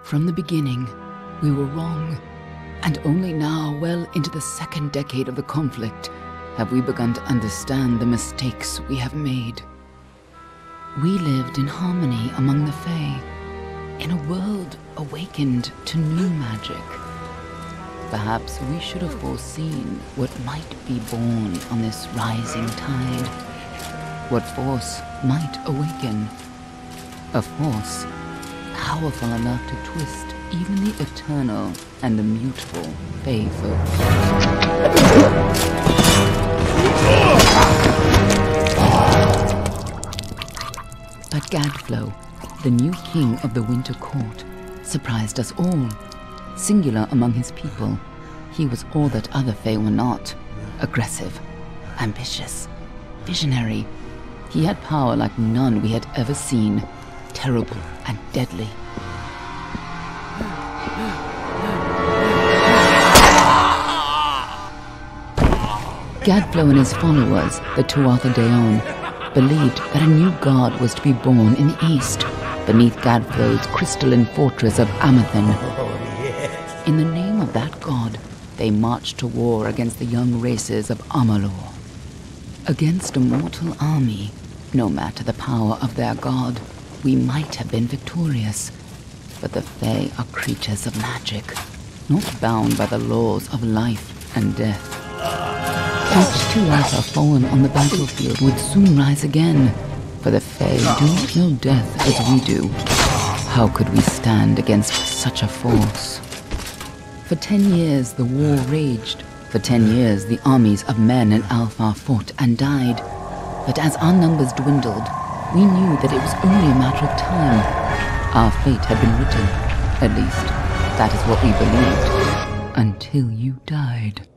From the beginning, we were wrong, and only now, well into the second decade of the conflict, have we begun to understand the mistakes we have made. We lived in harmony among the Fae, in a world awakened to new magic. Perhaps we should have foreseen what might be born on this rising tide. What force might awaken. A force powerful enough to twist even the eternal and immutable Fae folk. But Gadflow, the new king of the Winter Court, surprised us all. Singular among his people, he was all that other Fae were not. Aggressive, ambitious, visionary. He had power like none we had ever seen, terrible and deadly. Gadflow and his followers, the Tuatha Deon, believed that a new god was to be born in the east, beneath Gadflow's crystalline fortress of Amathen. In the name of that god, they marched to war against the young races of Amalur. Against a mortal army, no matter the power of their god, we might have been victorious. But the Fae are creatures of magic, not bound by the laws of life and death. Each Tuatha fallen on the battlefield would soon rise again, for the Fae do not know death as we do. How could we stand against such a force? For 10 years the war raged. For 10 years the armies of Men and Alpha fought and died. But as our numbers dwindled, we knew that it was only a matter of time. Our fate had been written. At least, that is what we believed. Until you died.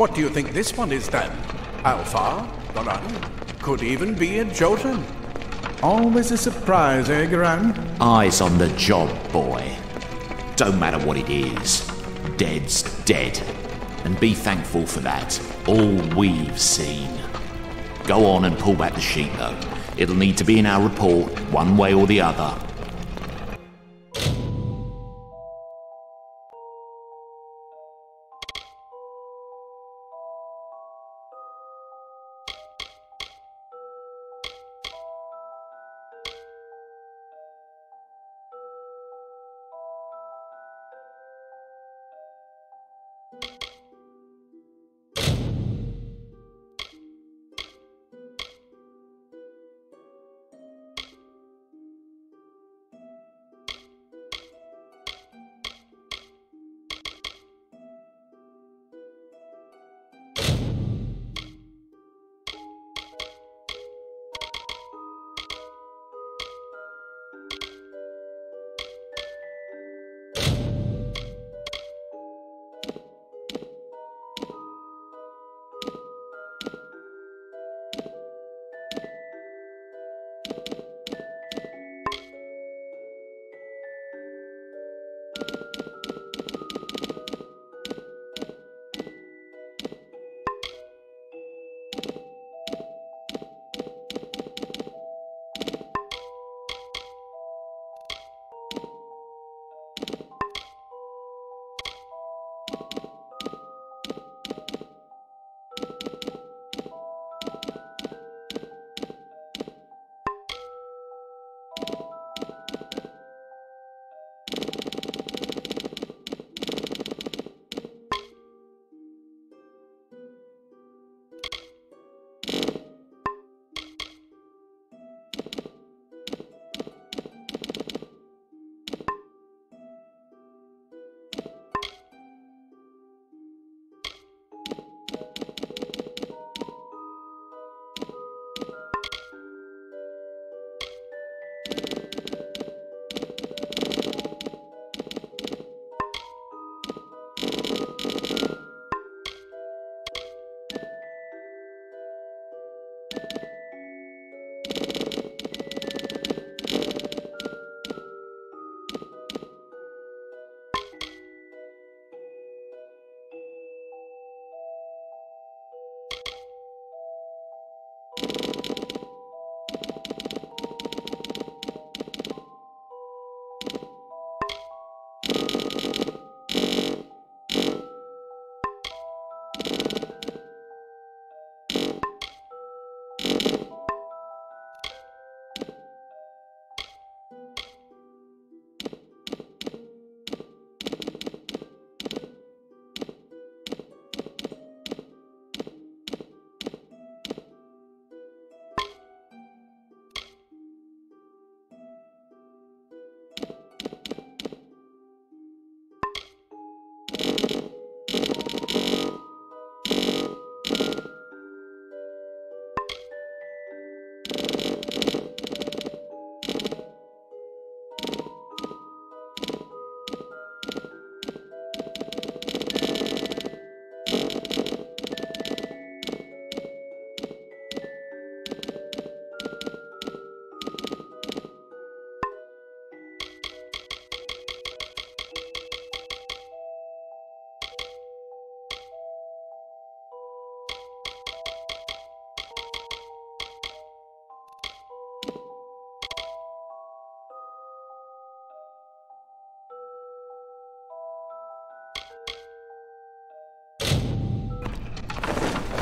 What do you think this one is then? Alpha? Garan? Could even be a Jotun. Always a surprise, eh, Garan? Eyes on the job, boy. Don't matter what it is. Dead's dead. And be thankful for that. All we've seen. Go on and pull back the sheet, though. It'll need to be in our report, one way or the other.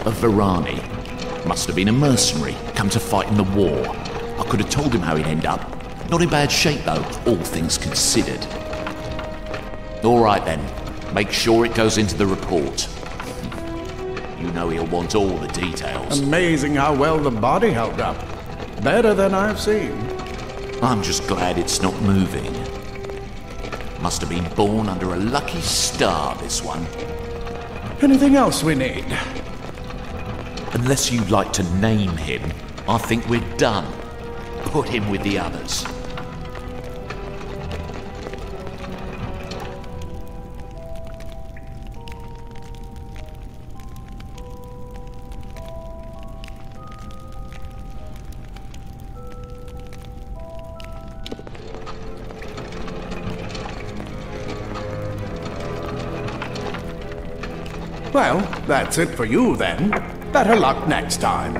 of Virani. Must have been a mercenary, come to fight in the war. I could have told him how he'd end up. Not in bad shape though, all things considered. All right then, make sure it goes into the report. You know he'll want all the details. Amazing how well the body held up. Better than I've seen. I'm just glad it's not moving. Must have been born under a lucky star, this one. Anything else we need? Unless you'd like to name him, I think we're done. Put him with the others. Well, that's it for you then. Better luck next time.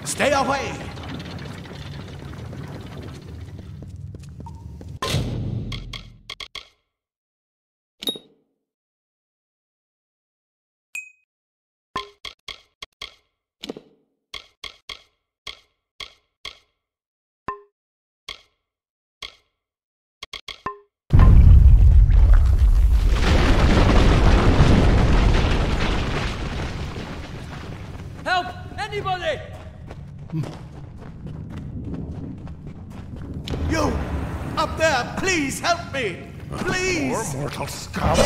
Stay away! Help! Anybody! You! Up there! Please help me! Please! Poor mortal scum!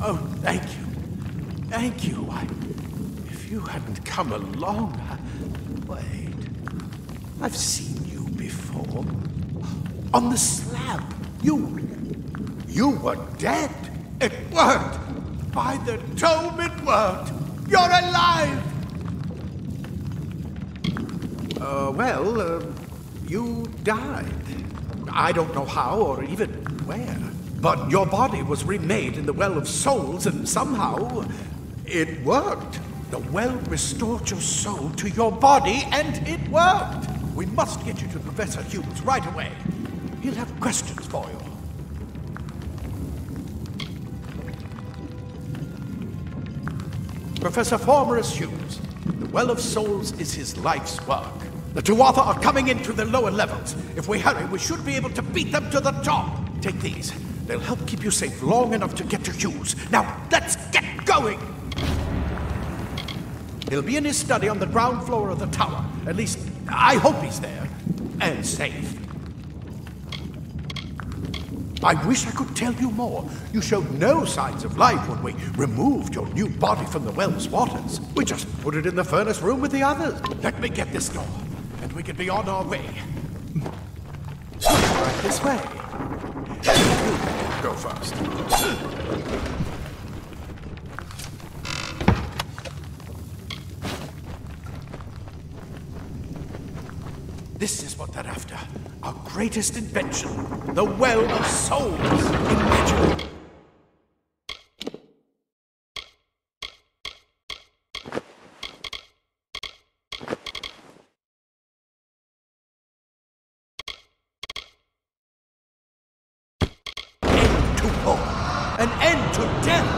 Oh, thank you. Thank you. If you hadn't come along, wait. I've seen you before. On the slab. You were dead. It worked. By the dome, it worked. You're alive. You died. I don't know how or even where. But your body was remade in the Well of Souls, and somehow it worked. The well restored your soul to your body, and it worked. We must get you to Professor Hughes right away. He'll have questions for you. Professor Femoris Hughes, the Well of Souls is his life's work. The Tuatha are coming in through the lower levels. If we hurry, we should be able to beat them to the top. Take these. They'll help keep you safe long enough to get to Hughes. Now, let's get going! He'll be in his study on the ground floor of the tower. At least, I hope he's there. And safe. I wish I could tell you more. You showed no signs of life when we removed your new body from the well's waters. We just put it in the furnace room with the others. Let me get this door, and we can be on our way. Right this way. You go first. This is what they're after. Our greatest invention. The Well of Souls. Imagine. End to war. An end to death.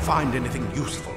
Find anything useful.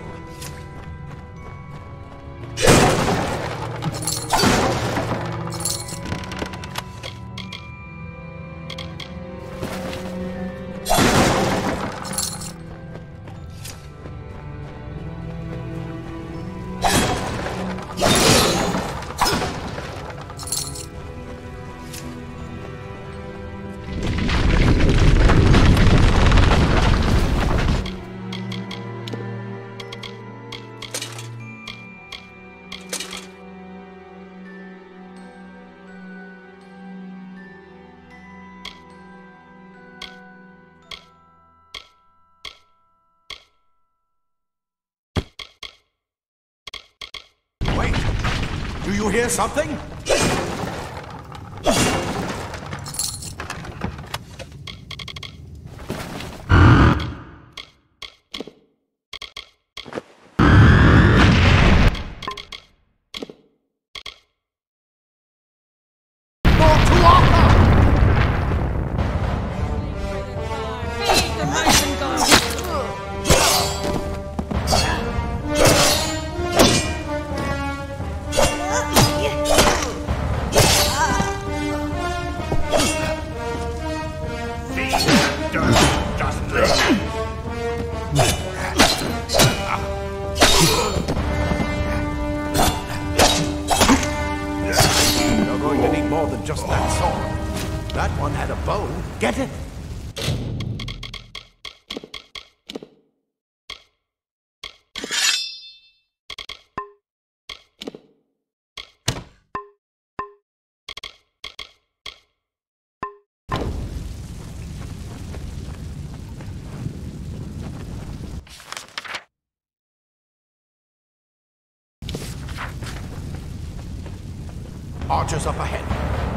Do you hear something? Just that sword. That one had a bow. Get it? Archers up ahead.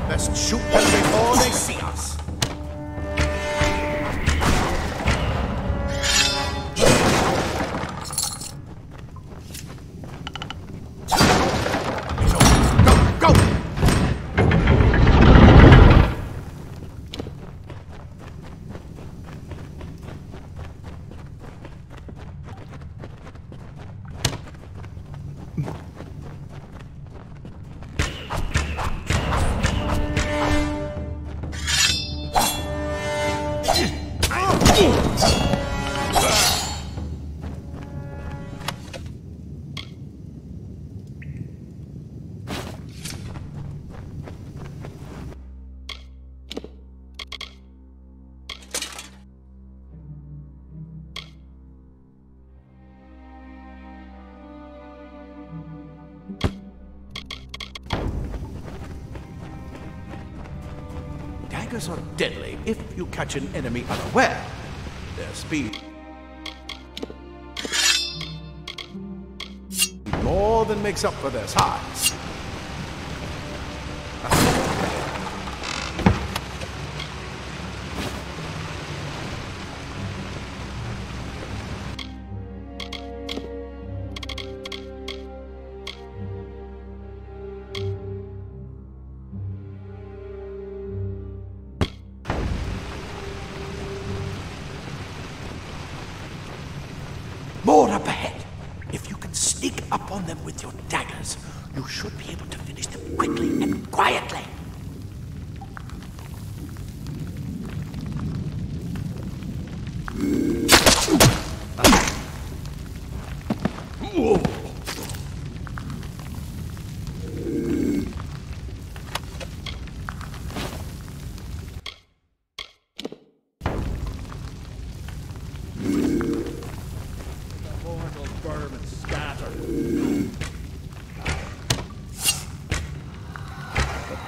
Best shoot them before they see us. Go! daggers are deadly if you catch an enemy unaware. Their speed more than makes up for their size. More up ahead. If you can sneak up on them with your daggers, you should be able to finish them quickly and quietly.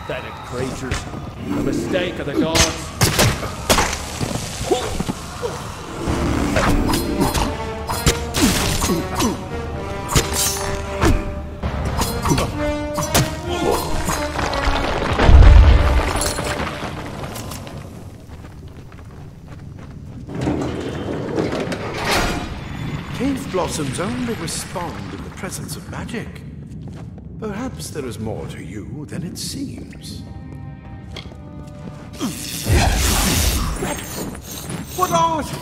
Pathetic creatures. The mistake of the gods. Cave blossoms only respond in the presence of magic. Perhaps there is more to you than it seems. What are you?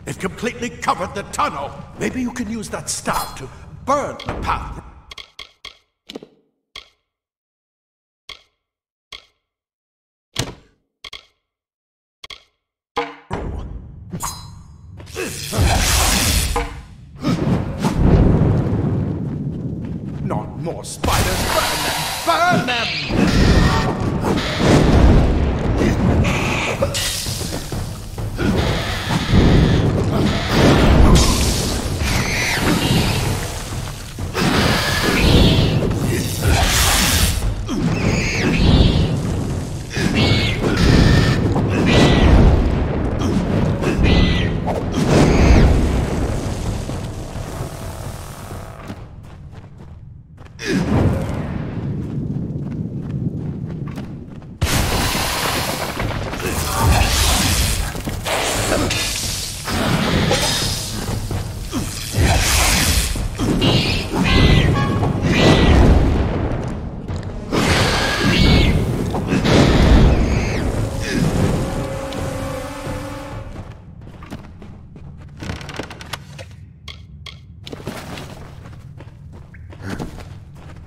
It completely covered the tunnel. Maybe you can use that staff to burn the path. Not more spiders. Burn them! Burn them!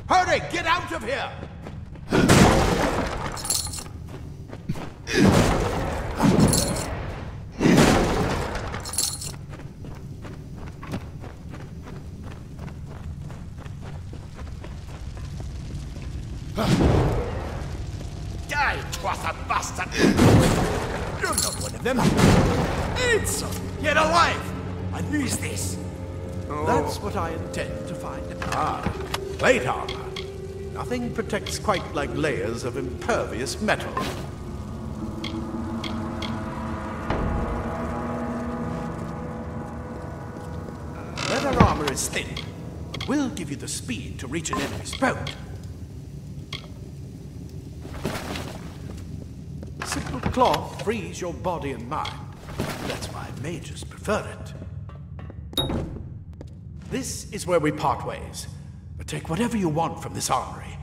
Hurry, get out of here! Die, twas a bastard! You're not one of them! It's get alive! Unleash this! That's what I intend to find. Ah, Plate armor. Nothing protects quite like layers of impervious metal. Leather armor is thin, but will give you the speed to reach an enemy's boat. Simple cloth frees your body and mind. That's why mages prefer it. This is where we part ways. But take whatever you want from this armory.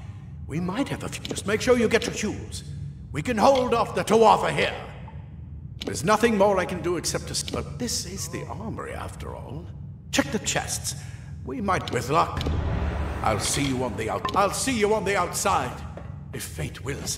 We might have a few. Just make sure you get your Hughes. We can hold off the Tuatha here. There's nothing more I can do except to... But this is the armory, after all. Check the chests. We might, with luck. I'll see you on the outside, if fate wills.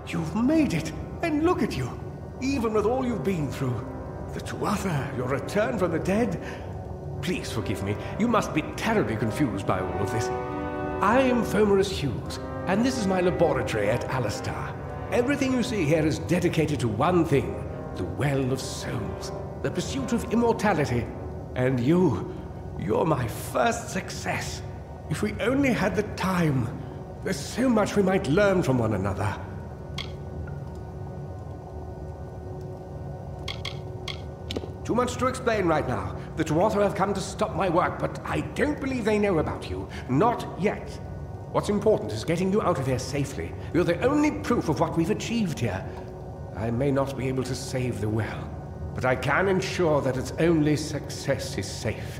You've made it, and look at you. Even with all you've been through. The Tuatha, your return from the dead. Please forgive me. You must be terribly confused by all of this. I am Femoris Hughes, and this is my laboratory at Alistar. Everything you see here is dedicated to one thing, the Well of Souls, the pursuit of immortality. And you're my first success. If we only had the time, there's so much we might learn from one another. Too much to explain right now. The Tuatha have come to stop my work, but I don't believe they know about you. Not yet. What's important is getting you out of here safely. You're the only proof of what we've achieved here. I may not be able to save the well, but I can ensure that its only success is safe.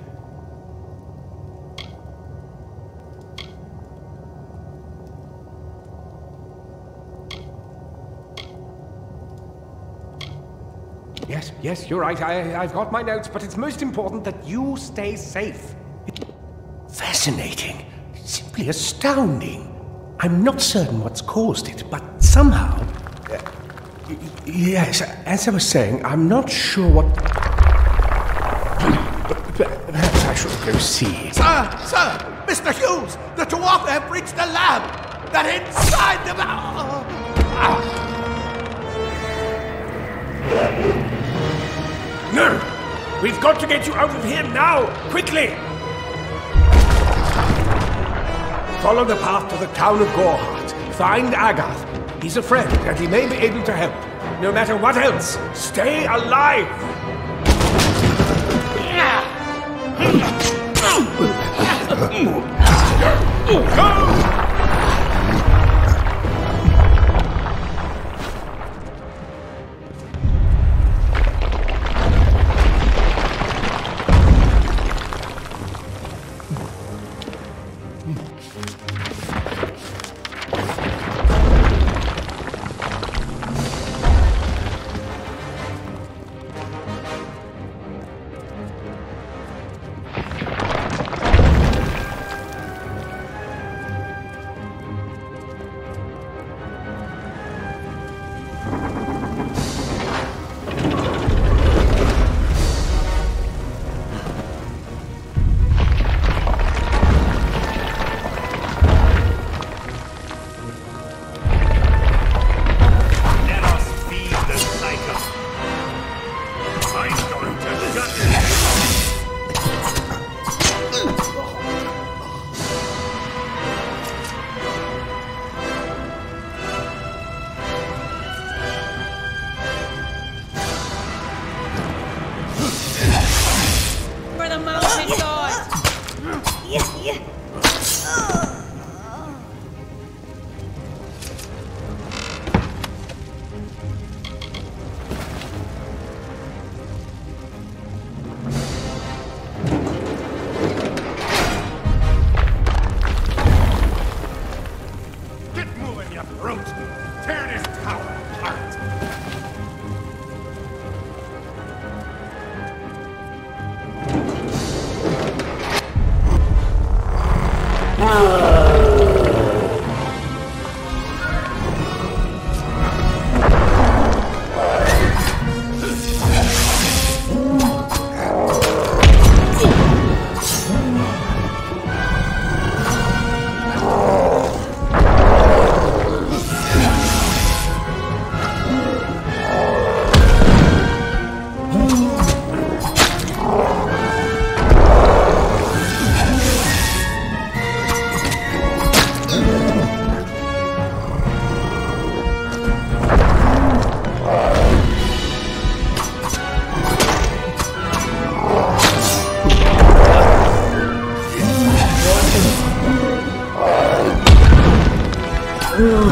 Yes, you're right. I've got my notes, but it's most important that you stay safe. Fascinating. Simply astounding. I'm not certain what's caused it, but somehow... yes, as I was saying, I'm not sure what... Perhaps I should go see. Sir! Mr. Hughes! The Tuatha have reached the lab! They're inside the... No! We've got to get you out of here now! Quickly! Follow the path to the town of Gore. Find Agath. He's a friend, and he may be able to help. no matter what else. Stay alive! Go!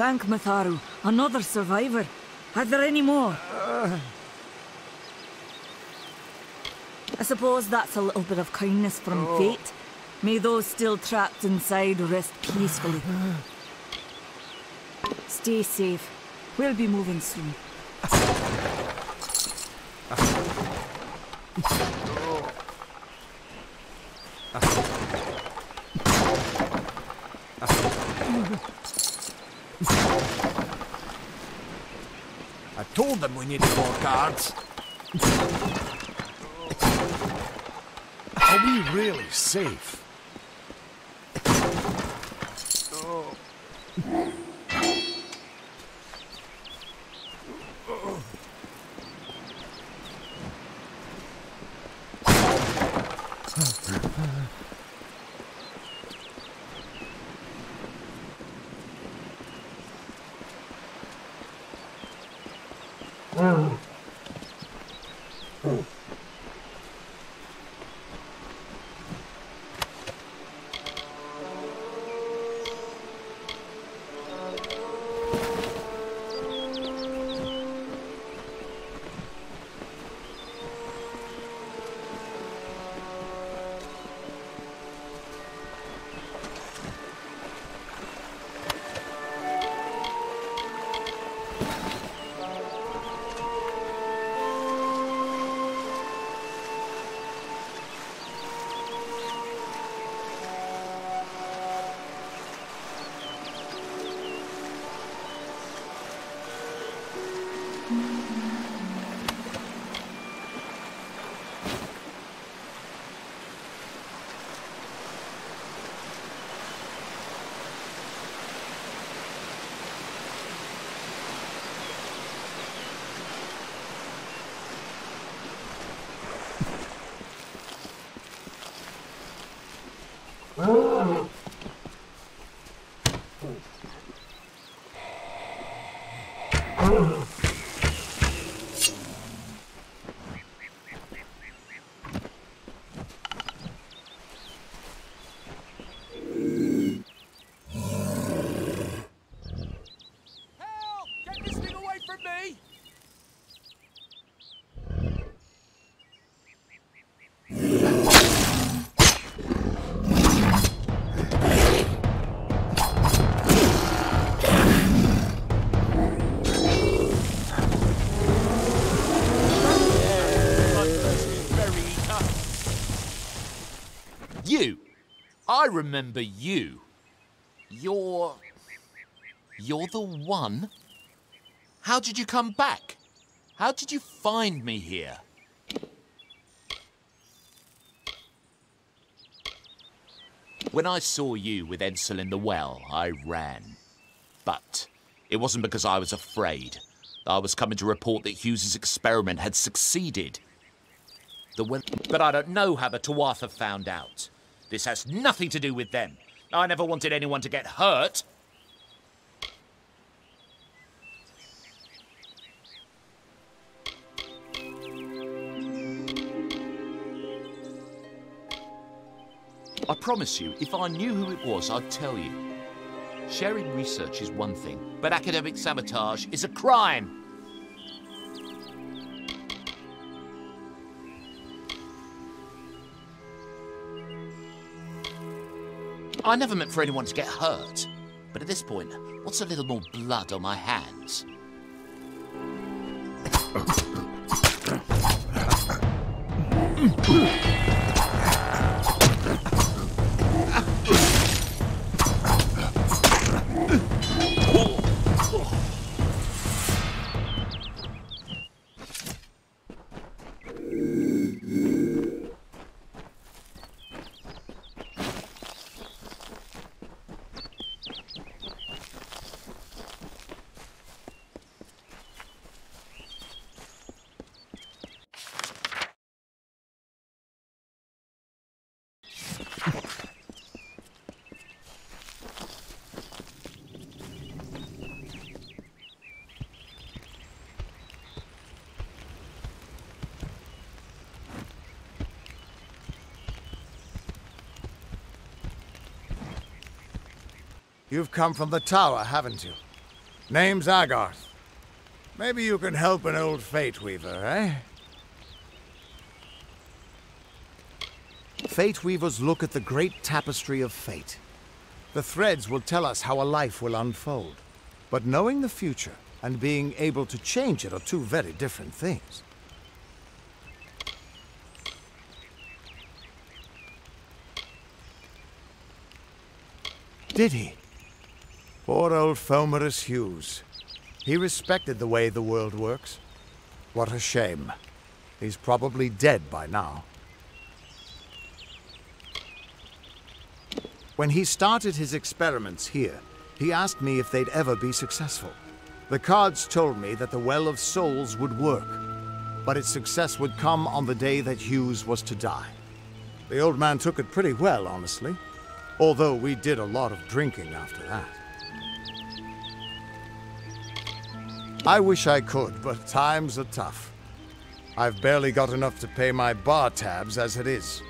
Thank Matharu. Another survivor. Are there any more? I suppose that's a little bit of kindness from fate. May those still trapped inside rest peacefully. Stay safe. We'll be moving soon. I told them we needed more guards. Are we really safe? I remember you. You're the one? How did you come back? How did you find me here? When I saw you with Ensel in the well, I ran. But it wasn't because I was afraid. I was coming to report that Hughes's experiment had succeeded. But I don't know how the Tuatha found out. This has nothing to do with them. I never wanted anyone to get hurt. I promise you, if I knew who it was, I'd tell you. Sharing research is one thing, but academic sabotage is a crime. I never meant for anyone to get hurt. But at this point, what's a little more blood on my hands? You've come from the tower, haven't you? Name's Agarth. Maybe you can help an old Fate Weaver, eh? Fate Weavers look at the great tapestry of fate. The threads will tell us how a life will unfold. But knowing the future and being able to change it are two very different things. Did he? Poor old Femoris Hughes. He respected the way the world works. What a shame. He's probably dead by now. When he started his experiments here, he asked me if they'd ever be successful. The cards told me that the Well of Souls would work, but its success would come on the day that Hughes was to die. The old man took it pretty well, honestly, although we did a lot of drinking after that. I wish I could, but times are tough. I've barely got enough to pay my bar tabs as it is.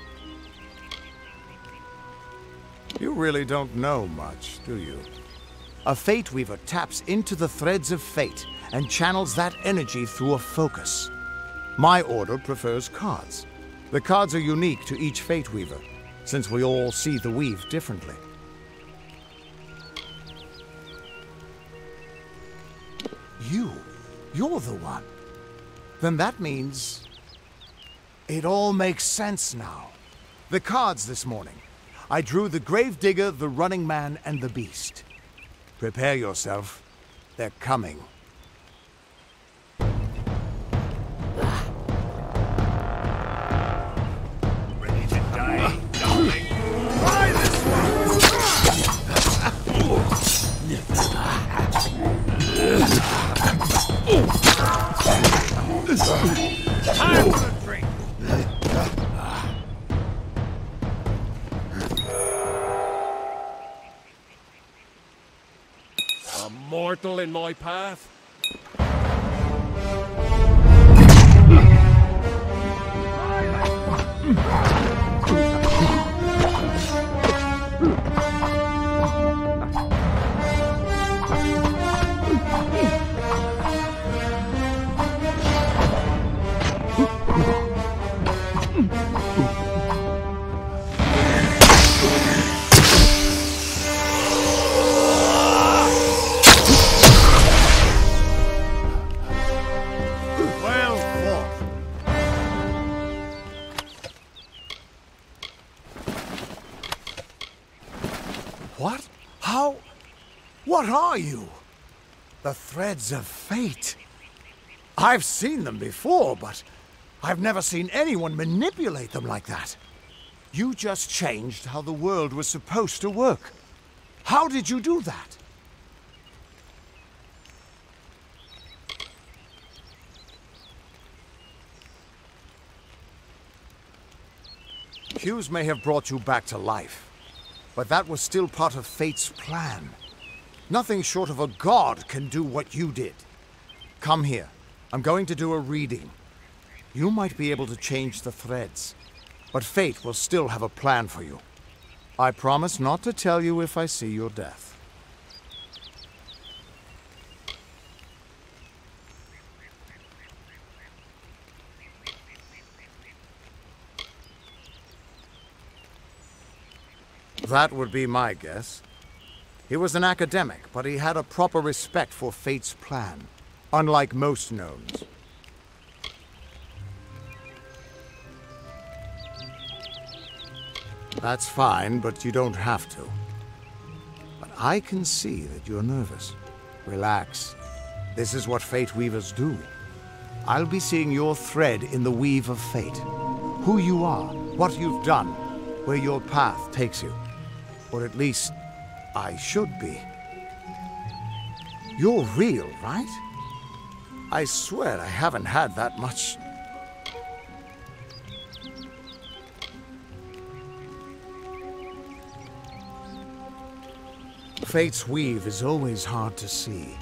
You really don't know much, do you? A Fate Weaver taps into the threads of fate and channels that energy through a focus. My order prefers cards. The cards are unique to each Fate Weaver, since we all see the weave differently. You're the one. Then that means... It all makes sense now. The cards this morning. I drew the Gravedigger, the Running Man, and the Beast. Prepare yourself. They're coming. Ready to die, darling? Try this Time for a drink. A mortal in my path? What? How? What are you? The threads of fate. I've seen them before, but I've never seen anyone manipulate them like that. You just changed how the world was supposed to work. How did you do that? Hughes may have brought you back to life, but that was still part of fate's plan. Nothing short of a god can do what you did. Come here. I'm going to do a reading. You might be able to change the threads, but fate will still have a plan for you. I promise not to tell you if I see your death. That would be my guess. He was an academic, but he had a proper respect for fate's plan, unlike most gnomes. That's fine, but you don't have to. But I can see that you're nervous. Relax. This is what Fate Weavers do. I'll be seeing your thread in the weave of fate. Who you are, what you've done, where your path takes you. Or at least, I should be. You're real, right? I swear I haven't had that much... Fate's weave is always hard to see.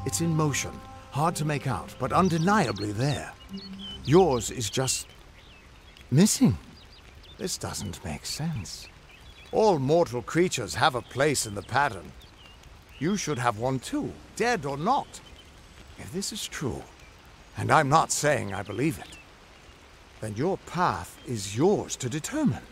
It's in motion, hard to make out, but undeniably there. Yours is just... missing. This doesn't make sense. All mortal creatures have a place in the pattern. You should have one too, dead or not. If this is true, and I'm not saying I believe it, then your path is yours to determine.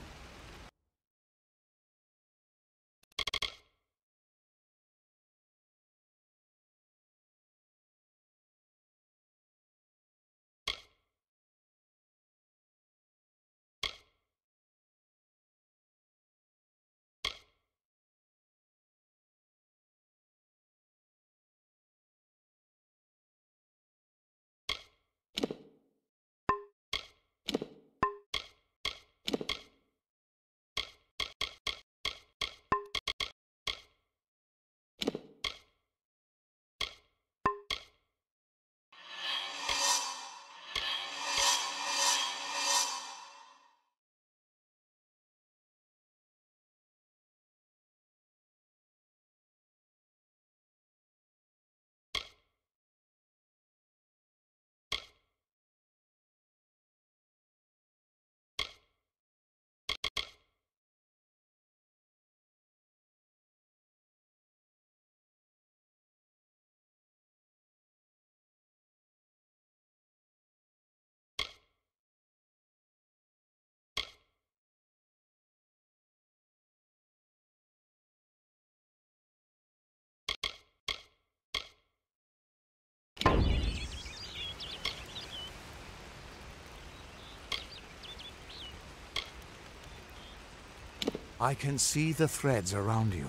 I can see the threads around you,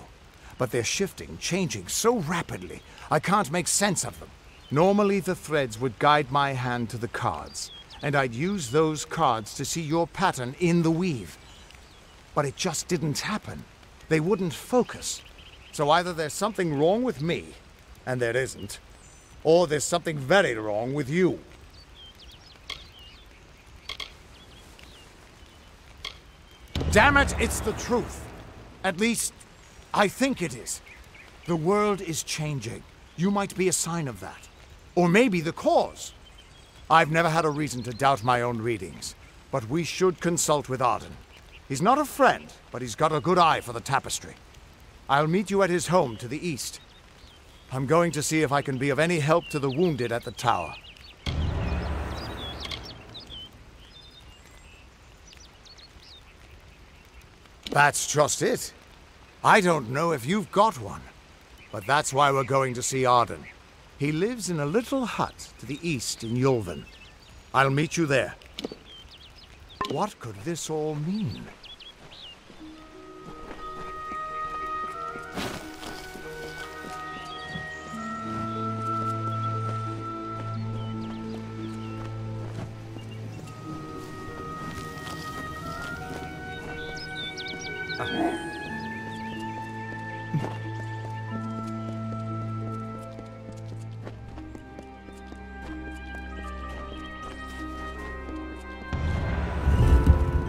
but they're shifting, changing so rapidly, I can't make sense of them. Normally the threads would guide my hand to the cards, and I'd use those cards to see your pattern in the weave. But it just didn't happen. They wouldn't focus. So either there's something wrong with me, and there isn't, or there's something very wrong with you. Damn it, it's the truth. At least, I think it is. The world is changing. You might be a sign of that. Or maybe the cause. I've never had a reason to doubt my own readings, but we should consult with Arden. He's not a friend, but he's got a good eye for the tapestry. I'll meet you at his home to the east. I'm going to see if I can be of any help to the wounded at the tower. That's just it. I don't know if you've got one, but that's why we're going to see Arden. He lives in a little hut to the east in Yulven. I'll meet you there. What could this all mean?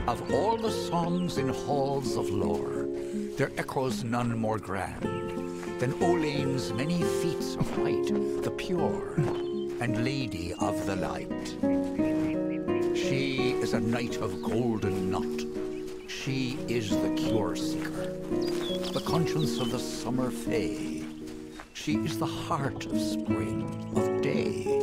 Of all the songs in halls of lore, there echoes none more grand than Olain's many feats of height, the pure and lady of the light. She is a knight of golden knot. She is the cure seeker, the conscience of the summer fae. She is the heart of spring, of day.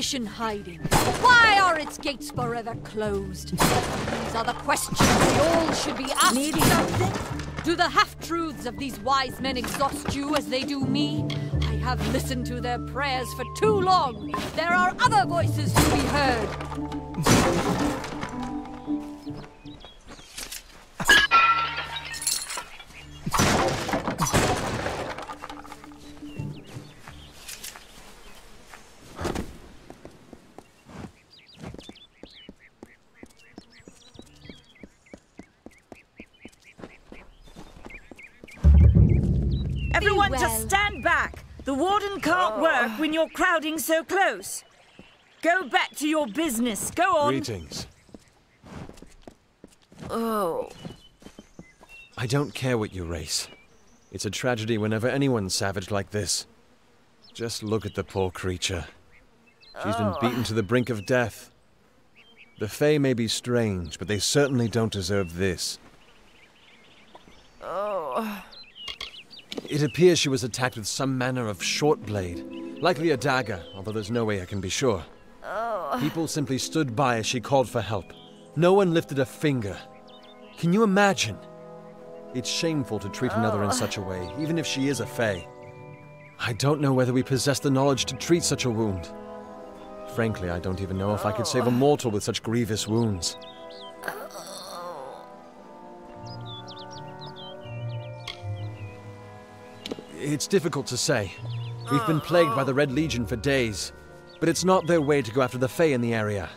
magician hiding? Why are its gates forever closed? These are the questions we all should be asking. Maybe something? Do the half-truths of these wise men exhaust you as they do me? I have listened to their prayers for too long. There are other voices to be heard. Everyone just stand back! The warden can't work when you're crowding so close. Go back to your business. Go on. Greetings. Oh. I don't care what you race. It's a tragedy whenever anyone's savage like this. Just look at the poor creature. She's been beaten to the brink of death. The Fae may be strange, but they certainly don't deserve this. It appears she was attacked with some manner of short blade, likely a dagger, although there's no way I can be sure. People simply stood by as she called for help. No one lifted a finger. Can you imagine? It's shameful to treat another in such a way, even if she is a Fae. I don't know whether we possess the knowledge to treat such a wound. Frankly, I don't even know if I could save a mortal with such grievous wounds. It's difficult to say. We've been plagued by the Red Legion for days, but it's not their way to go after the Fae in the area.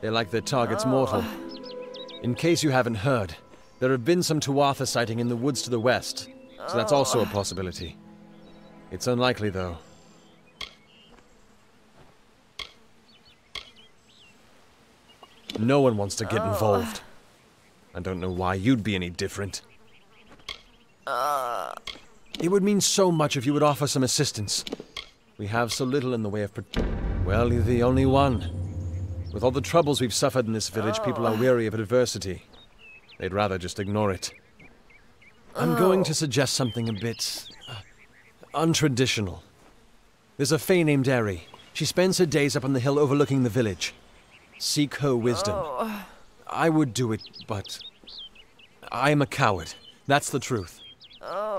They like their targets mortal. In case you haven't heard, there have been some Tuatha sighting in the woods to the west, so that's also a possibility. It's unlikely, though. No one wants to get involved. I don't know why you'd be any different. It would mean so much if you would offer some assistance. We have so little in the way of well, you're the only one. With all the troubles we've suffered in this village, people are weary of adversity. They'd rather just ignore it. I'm going to suggest something a bit untraditional. There's a Fae named Eri. She spends her days up on the hill overlooking the village. Seek her wisdom. I would do it, but I am a coward. That's the truth.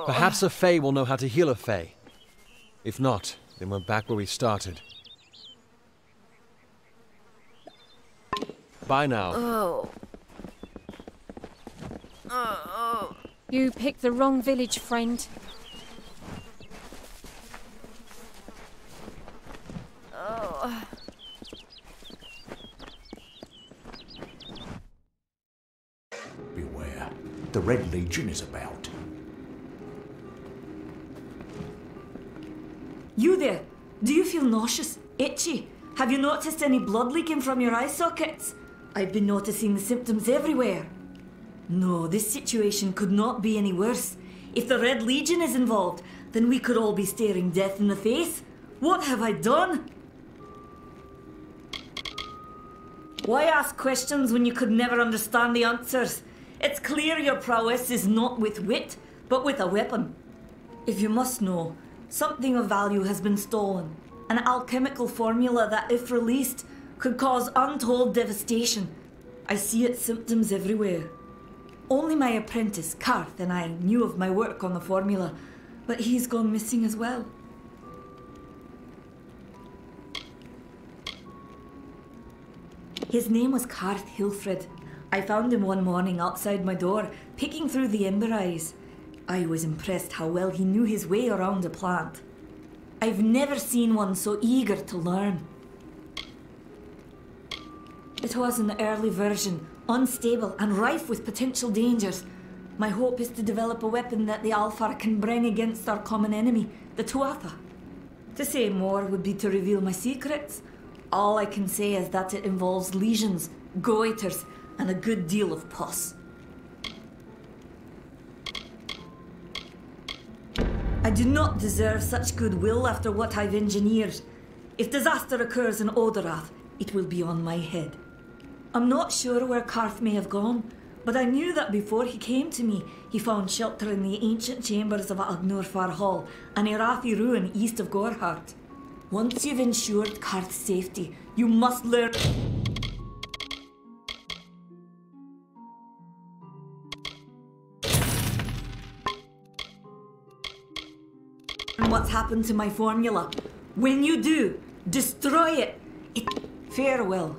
Perhaps a Fae will know how to heal a Fae. If not, then we're back where we started. Bye now. You picked the wrong village, friend. Beware. The Red Legion is about. You there? Do you feel nauseous? Itchy? Have you noticed any blood leaking from your eye sockets? I've been noticing the symptoms everywhere. No, this situation could not be any worse. If the Red Legion is involved, then we could all be staring death in the face. What have I done? Why ask questions when you could never understand the answers? It's clear your prowess is not with wit, but with a weapon. If you must know, something of value has been stolen. An alchemical formula that, if released, could cause untold devastation. I see its symptoms everywhere. Only my apprentice, Karth, and I knew of my work on the formula, but he's gone missing as well. His name was Karth Hilfred. I found him one morning outside my door, picking through the ember eyes. I was impressed how well he knew his way around a plant. I've never seen one so eager to learn. It was an early version, unstable and rife with potential dangers. My hope is to develop a weapon that the Alfar can bring against our common enemy, the Tuatha. To say more would be to reveal my secrets. All I can say is that it involves lesions, goiters, and a good deal of pus. I do not deserve such goodwill after what I've engineered. If disaster occurs in Odorath, it will be on my head. I'm not sure where Karth may have gone, but I knew that before he came to me, he found shelter in the ancient chambers of Agnurfar Hall, an Irathi ruin east of Gorehart. Once you've ensured Karth's safety, you must learn what's happened to my formula. When you do, destroy it. Farewell.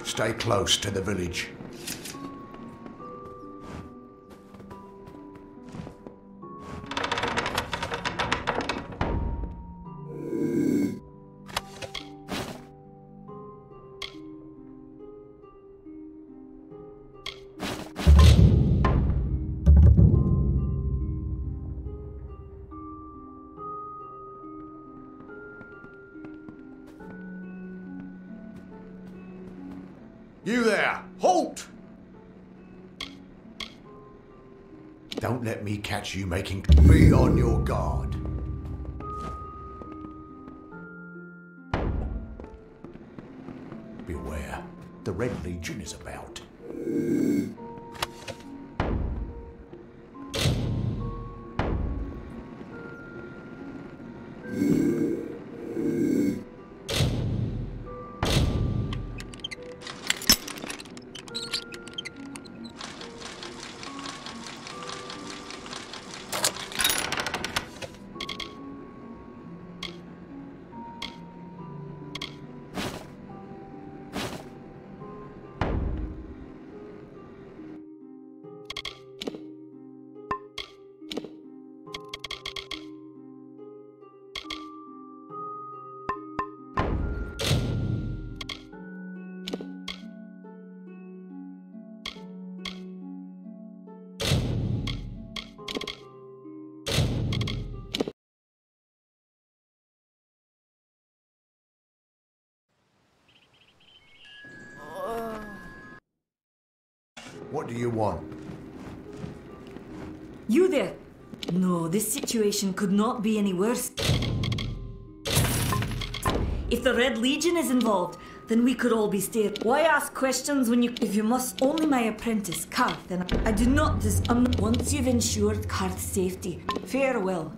Stay close to the village. You there! Halt! Don't let me catch you making... Be on your guard. Beware. The Red Legion is about. What do you want? You there! No, this situation could not be any worse. If the Red Legion is involved, then we could all be stared. Why ask questions when you... If you must only my apprentice, Karth, then I do not... Once you've ensured Karth's safety, farewell.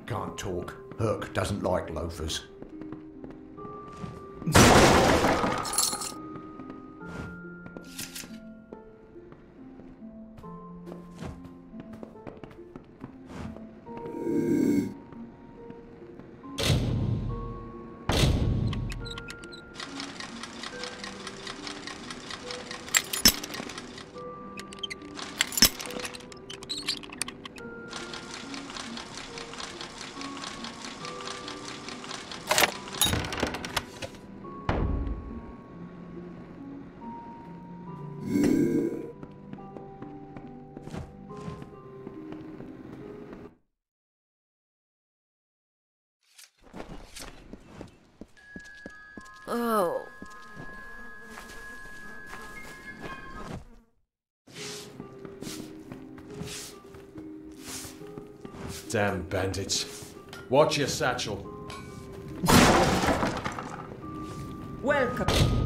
Can't talk. Herc doesn't like loafers. Oh. Damn bandits. Watch your satchel. Welcome.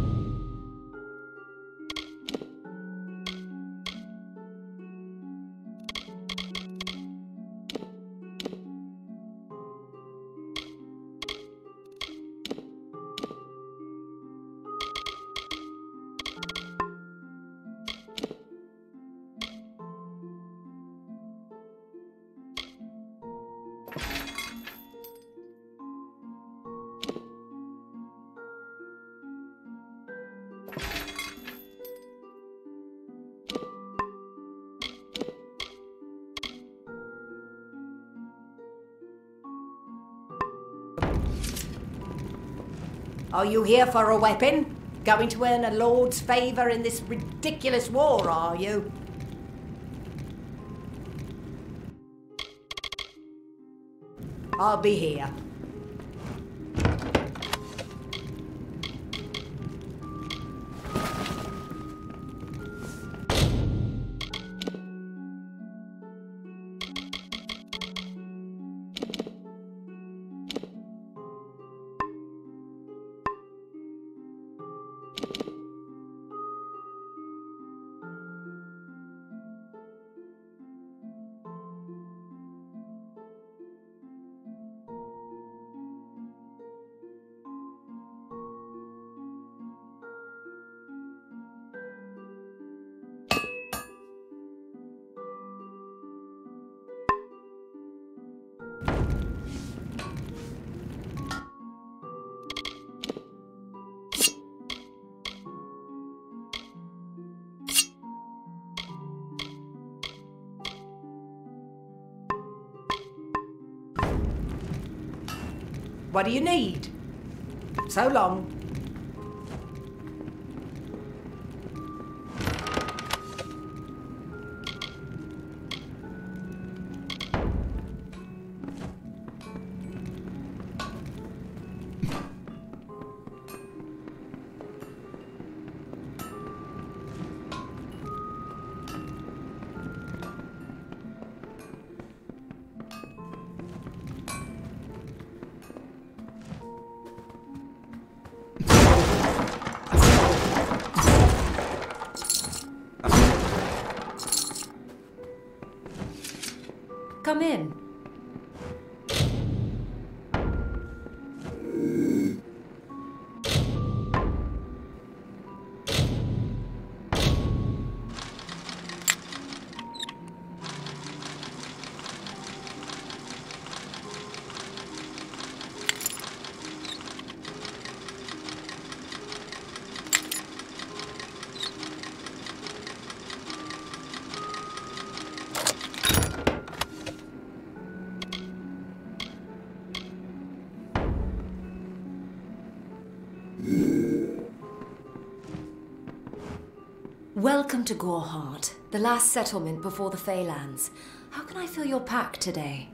Are you here for a weapon? Going to earn a lord's favour in this ridiculous war, are you? I'll be here. What do you need? So long. Come in. Welcome to Gore, the last settlement before the Feylands. How can I fill your pack today?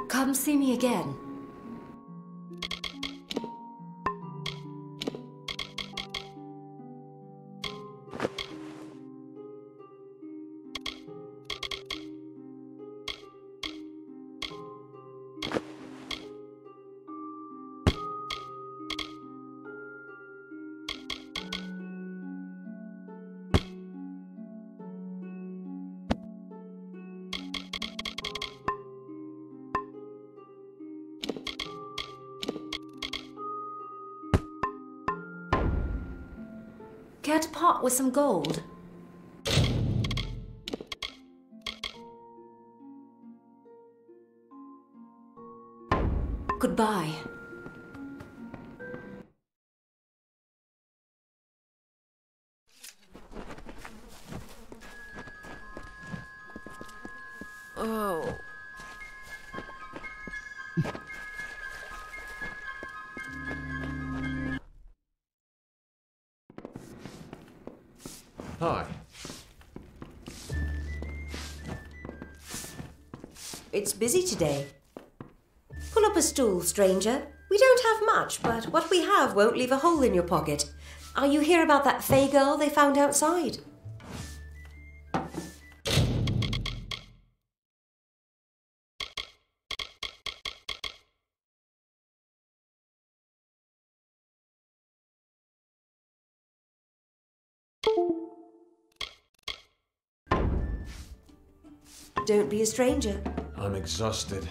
Come see me again. Care to part with some gold? Goodbye. Oh. Hi. It's busy today. Pull up a stool, stranger. We don't have much, but what we have won't leave a hole in your pocket. Are you here about that Fey girl they found outside? Don't be a stranger. I'm exhausted.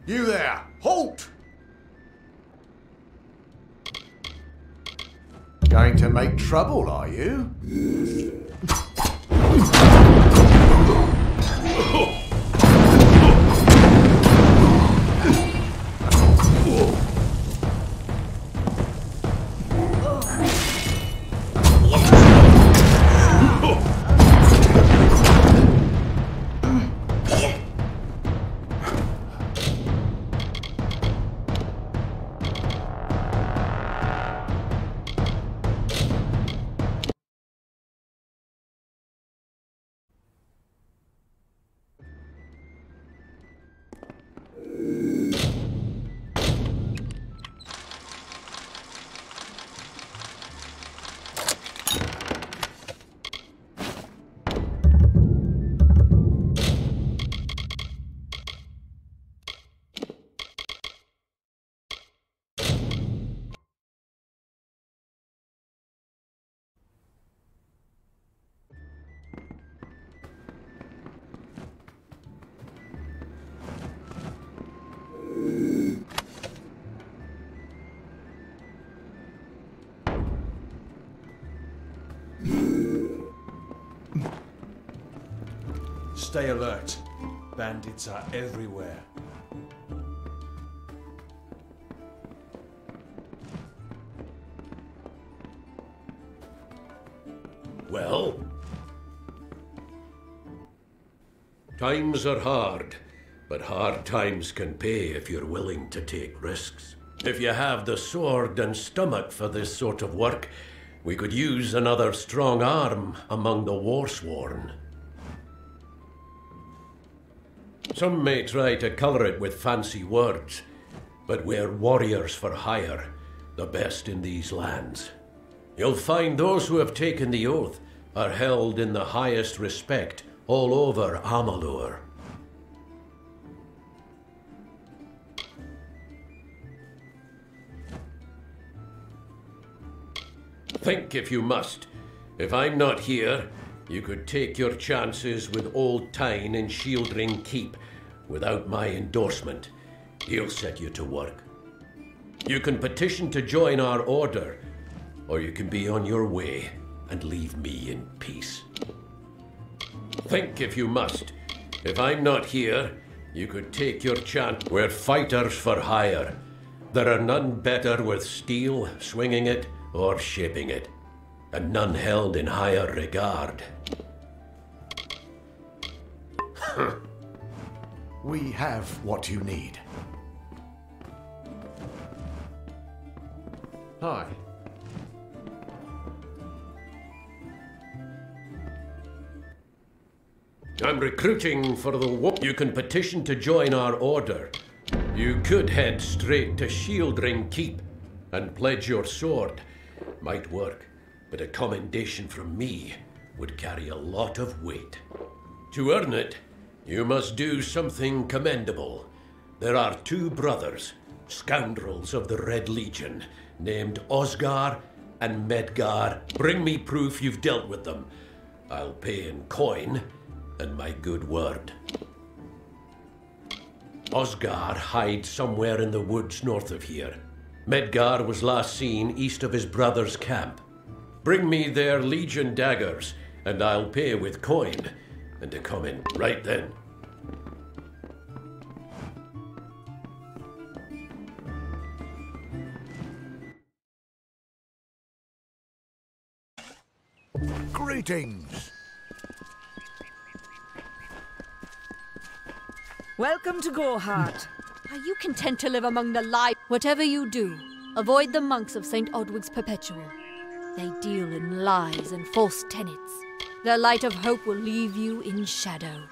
You there! Halt! Going to make trouble, are you? Stay alert. Bandits are everywhere. Well? Times are hard, but hard times can pay if you're willing to take risks. If you have the sword and stomach for this sort of work, we could use another strong arm among the warsworn. Some may try to colour it with fancy words, but we're warriors for hire, the best in these lands. You'll find those who have taken the oath are held in the highest respect all over Amalur. Think if you must. If I'm not here, you could take your chances with Old Tyne in Shieldring Keep without my endorsement. He'll set you to work. You can petition to join our order, or you can be on your way and leave me in peace. Think if you must. If I'm not here, you could take your chance. We're fighters for hire. There are none better with steel, swinging it, or shaping it, and none held in higher regard. We have what you need. Hi. I'm recruiting for the war. You can petition to join our order. You could head straight to Shieldring Keep and pledge your sword. Might work, but a commendation from me would carry a lot of weight. To earn it, you must do something commendable. There are 2 brothers, scoundrels of the Red Legion, named Osgar and Medgar. Bring me proof you've dealt with them. I'll pay in coin and my good word. Osgar hides somewhere in the woods north of here. Medgar was last seen east of his brother's camp. Bring me their Legion daggers, and I'll pay with coin, and to come in right then. Greetings. Welcome to Gore. Are you content to live among the live? Whatever you do, avoid the monks of St. Odwig's Perpetual. They deal in lies and false tenets. Their light of hope will leave you in shadow.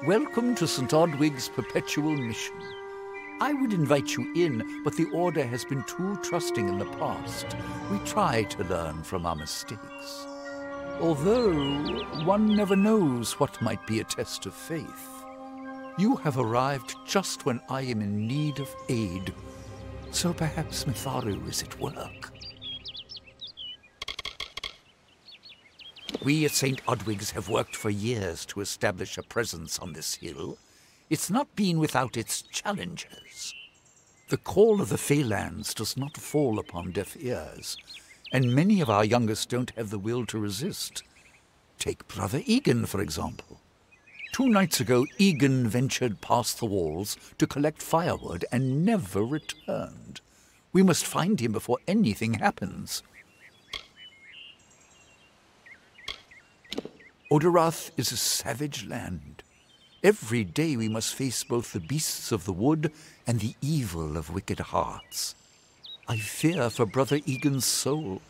Welcome to St. Odwig's Perpetual Mission. I would invite you in, but the Order has been too trusting in the past. We try to learn from our mistakes. Although, one never knows what might be a test of faith. You have arrived just when I am in need of aid, so perhaps Mitharu is at work. We at St. Odwig's have worked for years to establish a presence on this hill. It's not been without its challenges. The call of the Feylands does not fall upon deaf ears, and many of our youngest don't have the will to resist. Take Brother Egan, for example. 2 nights ago, Egan ventured past the walls to collect firewood and never returned. We must find him before anything happens. Oderath is a savage land. Every day we must face both the beasts of the wood and the evil of wicked hearts. I fear for Brother Egan's soul.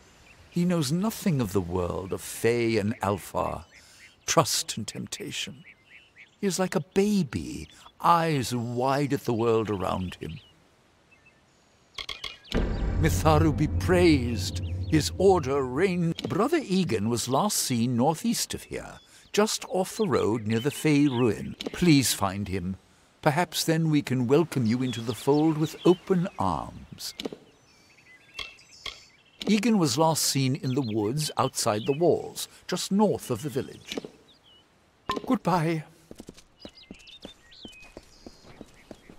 He knows nothing of the world of Fey and Alpha, trust and temptation. He is like a baby, eyes wide at the world around him. Mitharu be praised. His order reigns. Brother Egan was last seen northeast of here, just off the road near the Fey ruin. Please find him. Perhaps then we can welcome you into the fold with open arms. Egan was last seen in the woods outside the walls, just north of the village. Goodbye.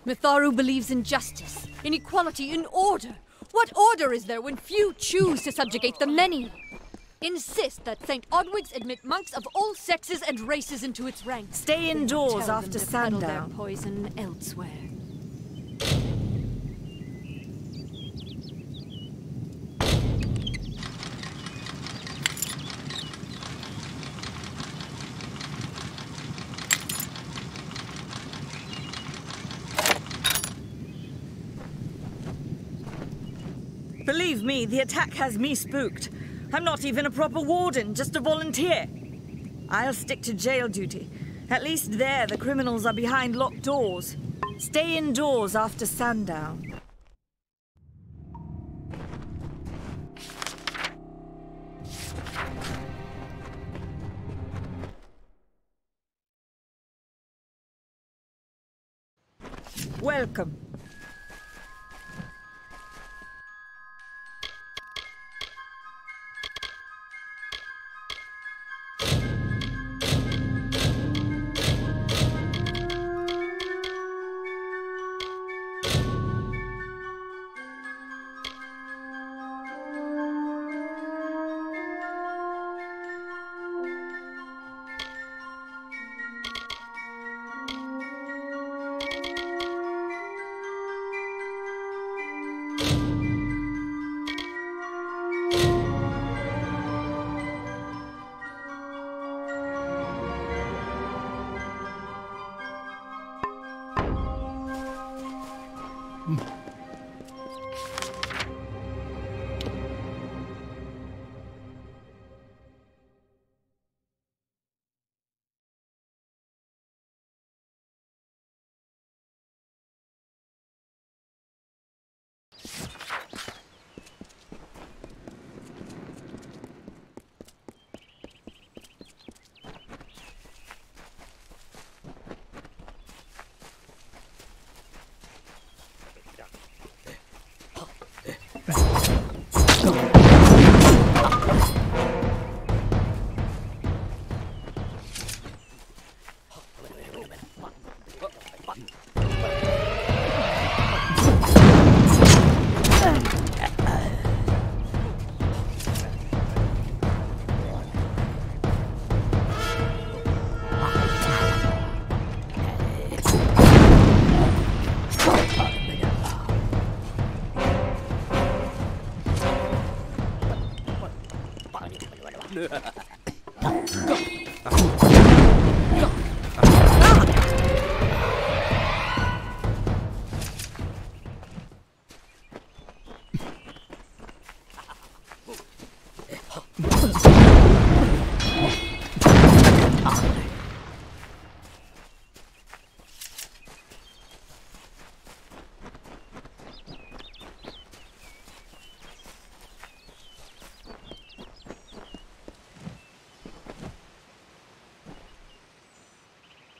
Mitharu believes in justice, in equality, in order. What order is there when few choose to subjugate the many? Insist that St. Odwig's admit monks of all sexes and races into its ranks. Stay indoors after sundown. Their poison elsewhere. Believe me, the attack has me spooked. I'm not even a proper warden, just a volunteer. I'll stick to jail duty. At least there, the criminals are behind locked doors. Stay indoors after sundown. Welcome.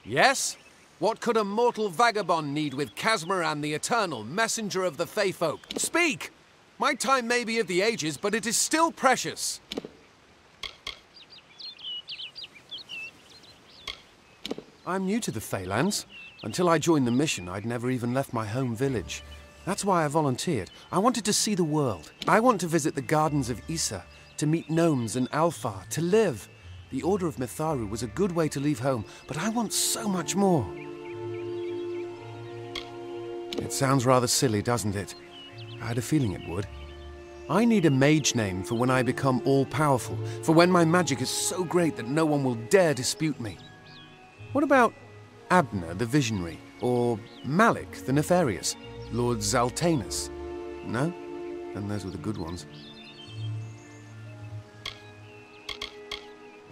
Yes? What could a mortal vagabond need with Casmaran the Eternal, messenger of the Feyfolk? Speak! My time may be of the ages, but it is still precious. I'm new to the Feylands. Until I joined the mission, I'd never even left my home village. That's why I volunteered. I wanted to see the world. I want to visit the gardens of Issa, to meet gnomes and Alfar, to live. The Order of Mitharu was a good way to leave home, but I want so much more. It sounds rather silly, doesn't it? I had a feeling it would. I need a mage name for when I become all-powerful, for when my magic is so great that no one will dare dispute me. What about Abner the Visionary, or Malik the Nefarious, Lord Zaltanus? No? Then those were the good ones.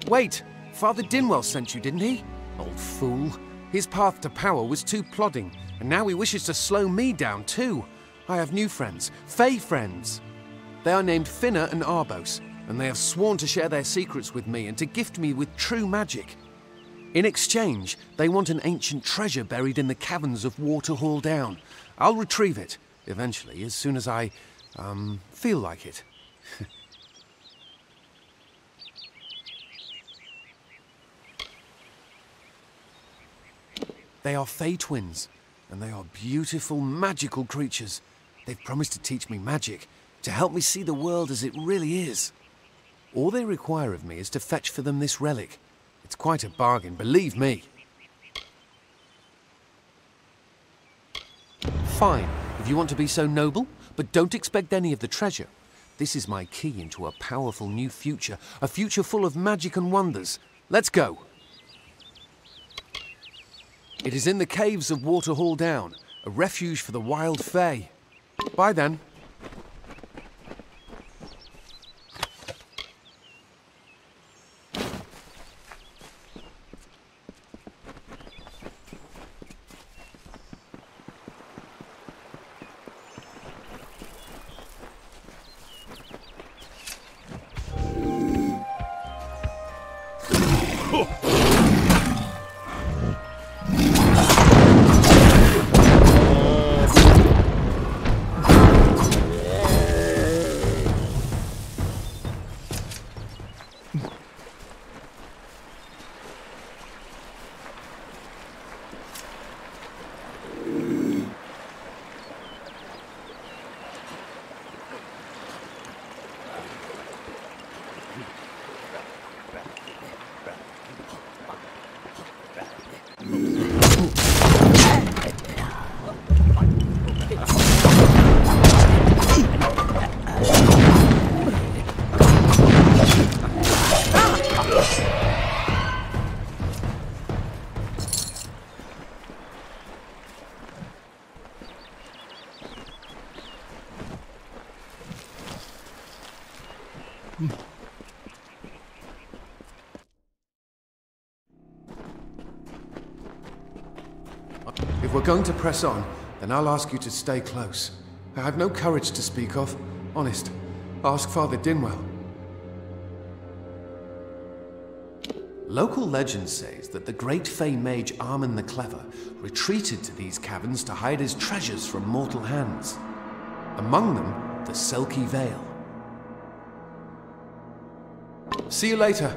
Wait! Father Dinwell sent you, didn't he? Old fool. His path to power was too plodding, and now he wishes to slow me down too. I have new friends, Fey friends. They are named Finna and Arbos, and they have sworn to share their secrets with me and to gift me with true magic. In exchange, they want an ancient treasure buried in the caverns of Waterhall Down. I'll retrieve it, eventually, as soon as I, feel like it. They are Fey twins, and they are beautiful, magical creatures. They've promised to teach me magic, to help me see the world as it really is. All they require of me is to fetch for them this relic. It's quite a bargain, believe me. Fine, if you want to be so noble, but don't expect any of the treasure. This is my key into a powerful new future, a future full of magic and wonders. Let's go. It is in the caves of Waterhall Down, a refuge for the wild Fey. Bye then. If we're going to press on, then I'll ask you to stay close. I have no courage to speak of. Honest. Ask Father Dinwell. Local legend says that the great Fey mage Armin the Clever retreated to these caverns to hide his treasures from mortal hands. Among them, the Selkie Veil. See you later.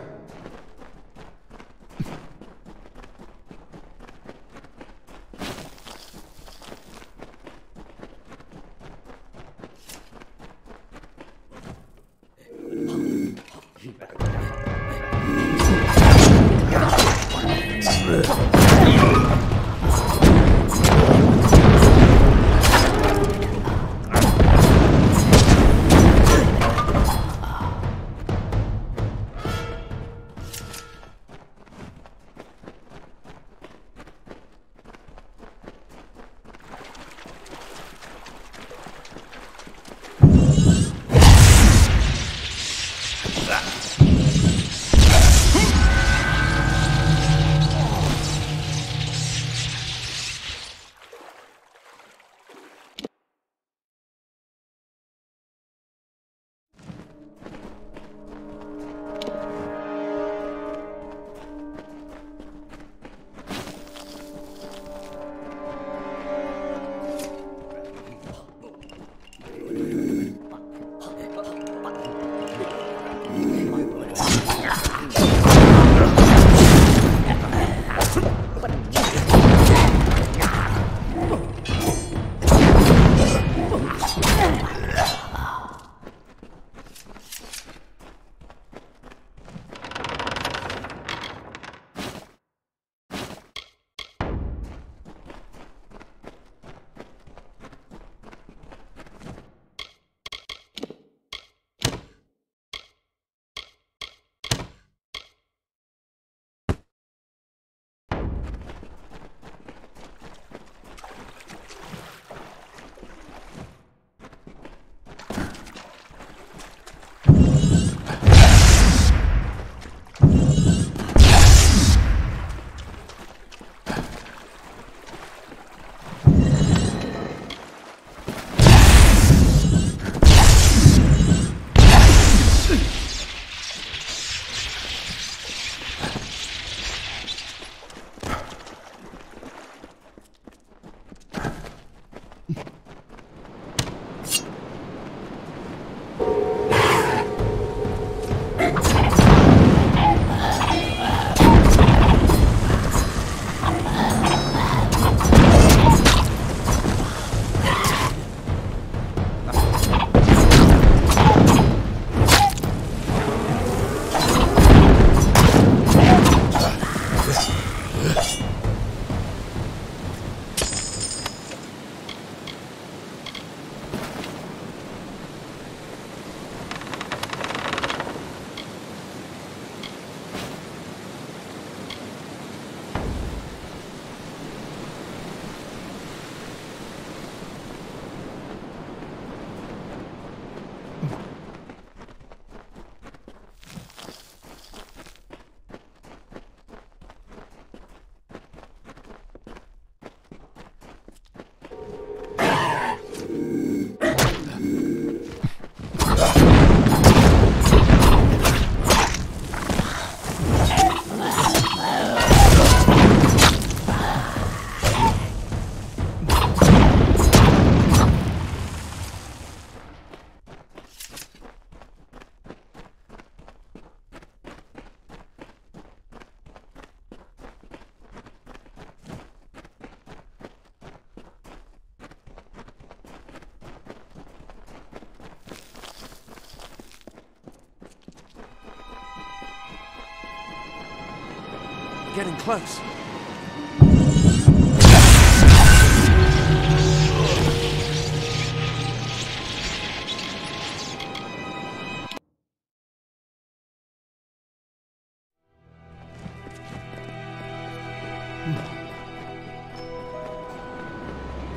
Getting close.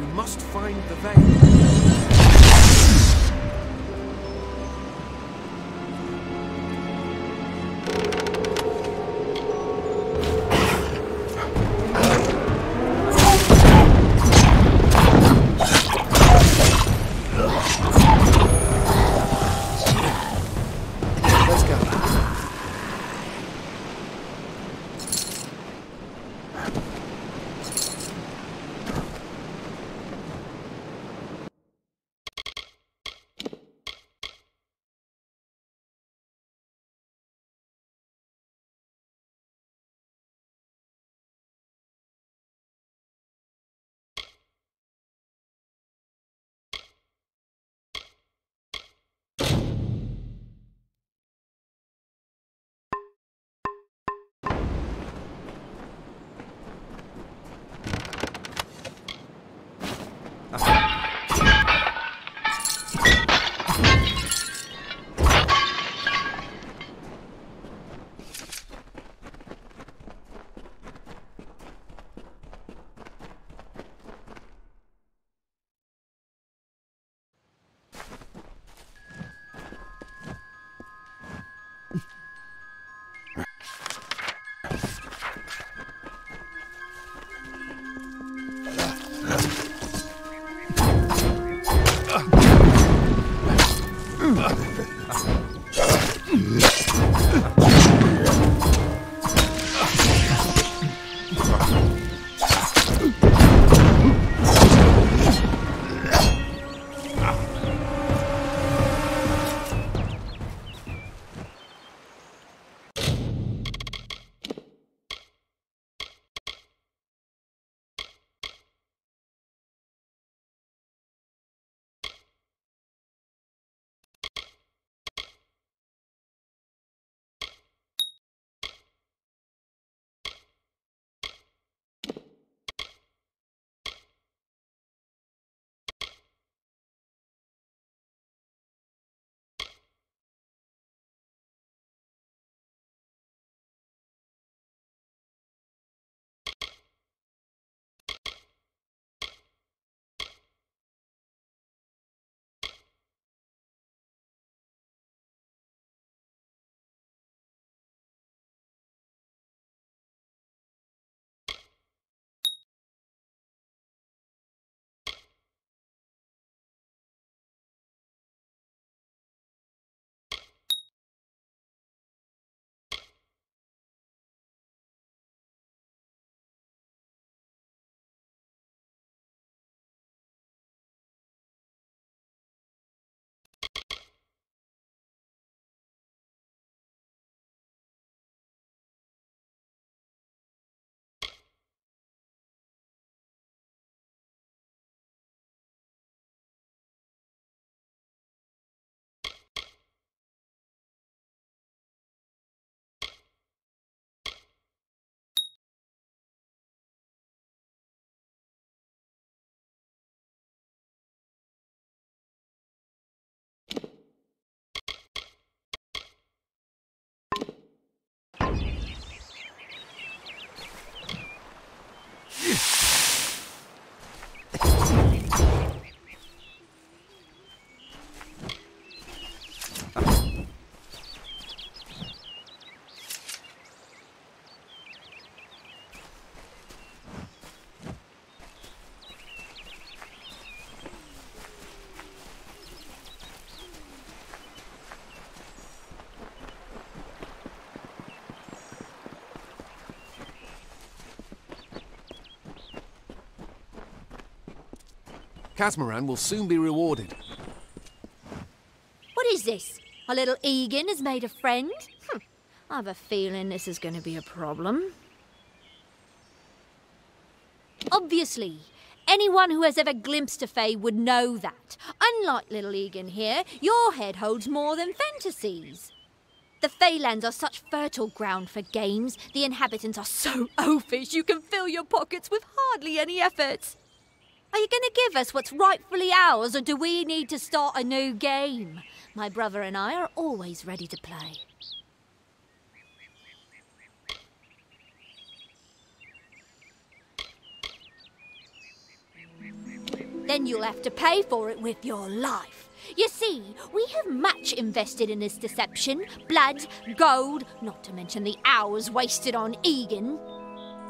We must find the veil. Casmaran will soon be rewarded. What is this? Our little Egan has made a friend? I have a feeling this is going to be a problem. Obviously, anyone who has ever glimpsed a fae would know that. Unlike little Egan here, your head holds more than fantasies. The Feylands are such fertile ground for games. The inhabitants are so oafish you can fill your pockets with hardly any effort. Are you going to give us what's rightfully ours, or do we need to start a new game? My brother and I are always ready to play. Then you'll have to pay for it with your life. You see, we have much invested in this deception. Blood, gold, not to mention the hours wasted on Egan.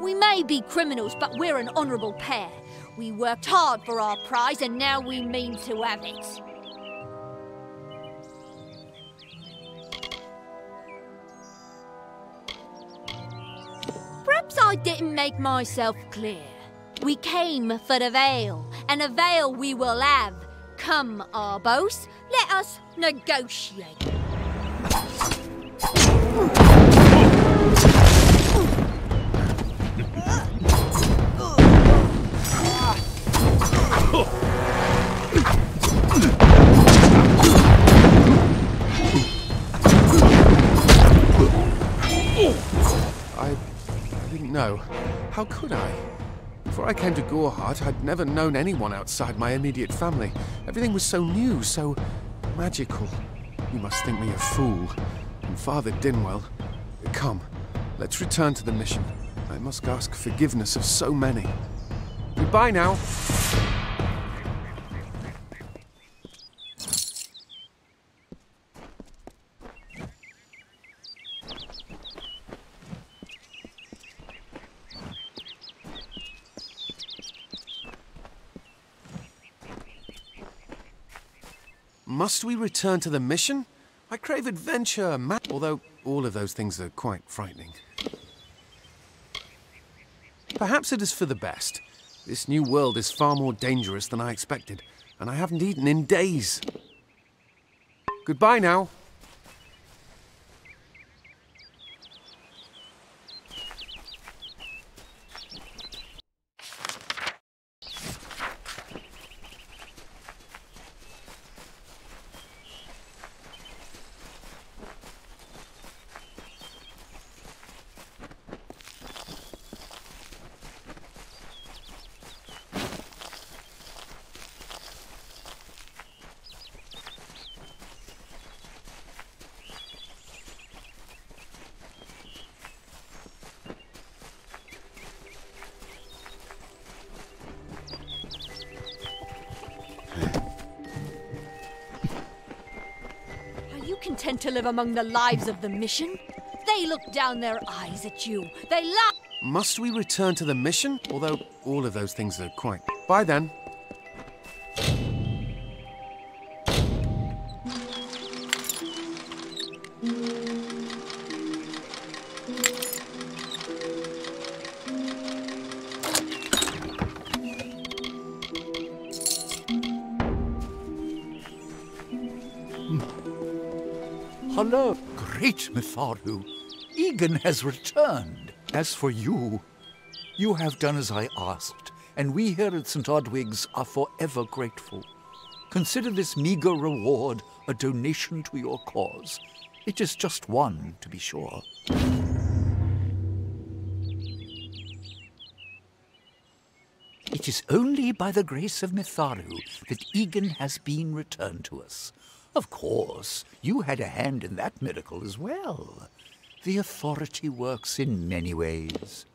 We may be criminals, but we're an honourable pair. We worked hard for our prize, and now we mean to have it. Perhaps I didn't make myself clear. We came for the veil, and a veil we will have. Come, Arbos, let us negotiate. I didn't know. How could I? Before I came to Goreheart, I'd never known anyone outside my immediate family. Everything was so new, so magical. You must think me a fool. And Father Dinwell, come, let's return to the mission. I must ask forgiveness of so many. Goodbye now. Must we return to the mission? I crave adventure, although all of those things are quite frightening. Perhaps it is for the best. This new world is far more dangerous than I expected, and I haven't eaten in days. Goodbye now. Content to live among the lives of the mission? They look down their eyes at you. They laugh. Must we return to the mission? Although all of those things are quite... Bye then. Hello, great Mitharu. Egan has returned. As for you, you have done as I asked, and we here at St. Odwig's are forever grateful. Consider this meager reward a donation to your cause. It is just one, to be sure. It is only by the grace of Mitharu that Egan has been returned to us. Of course, you had a hand in that miracle as well. The authority works in many ways.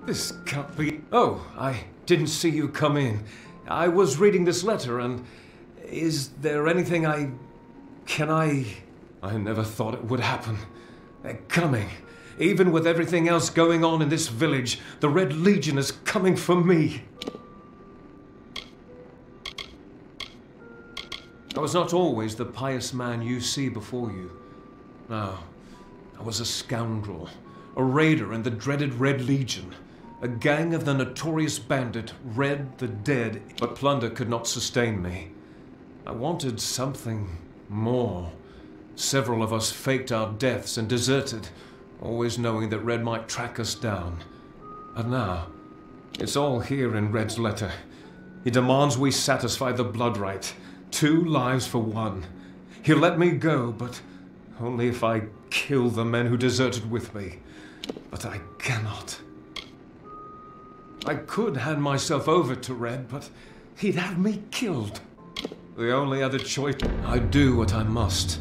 This can't be... Oh, I didn't see you come in. I was reading this letter and... Is there anything I never thought it would happen. They're coming. Even with everything else going on in this village, the Red Legion is coming for me. I was not always the pious man you see before you. No, I was a scoundrel, a raider in the dreaded Red Legion. A gang of the notorious bandit, Red the Dead, but plunder could not sustain me. I wanted something more. Several of us faked our deaths and deserted, always knowing that Red might track us down. And now, it's all here in Red's letter. He demands we satisfy the blood rite. 2 lives for 1. He'll let me go, but only if I kill the men who deserted with me. But I cannot. I could hand myself over to Red, but he'd have me killed. The only other choice... I do what I must.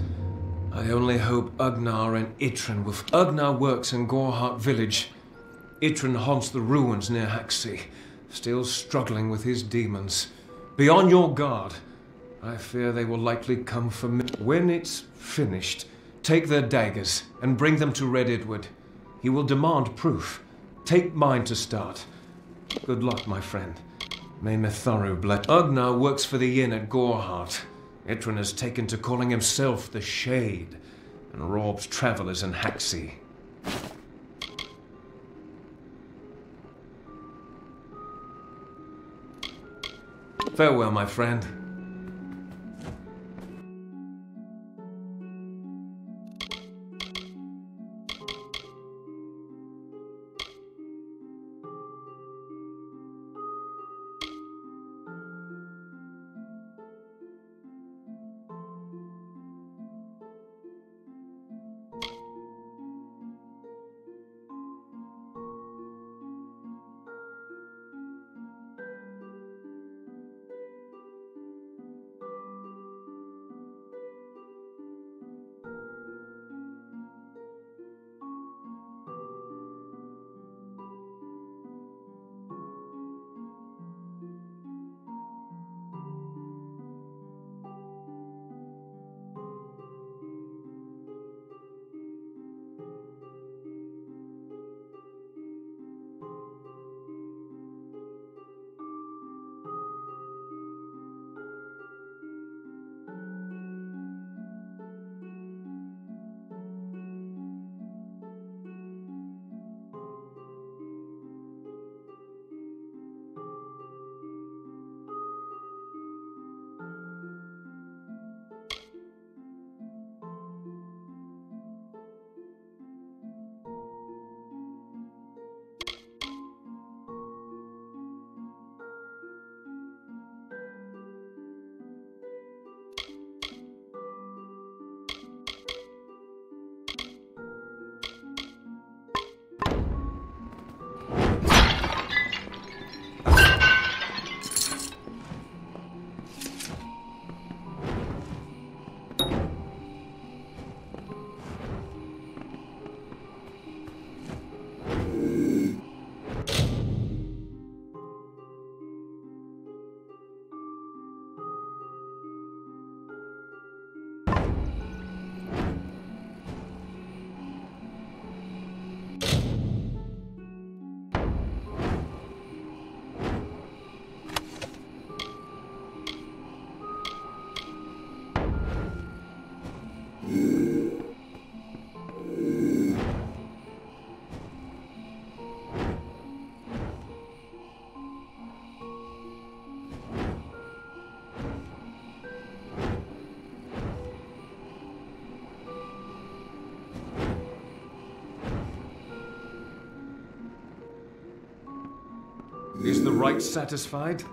I only hope Ugnar and Itrin will... Ugnar works in Goreheart village. Itrin haunts the ruins near Haxi, still struggling with his demons. Be on your guard. I fear they will likely come for me. When it's finished, take their daggers and bring them to Red Edward. He will demand proof. Take mine to start. Good luck, my friend. May Mitharu bless. Ugnar works for the inn at Goreheart. Itran has taken to calling himself the Shade and robs travelers in Haxi. Farewell, my friend. Is the right satisfied?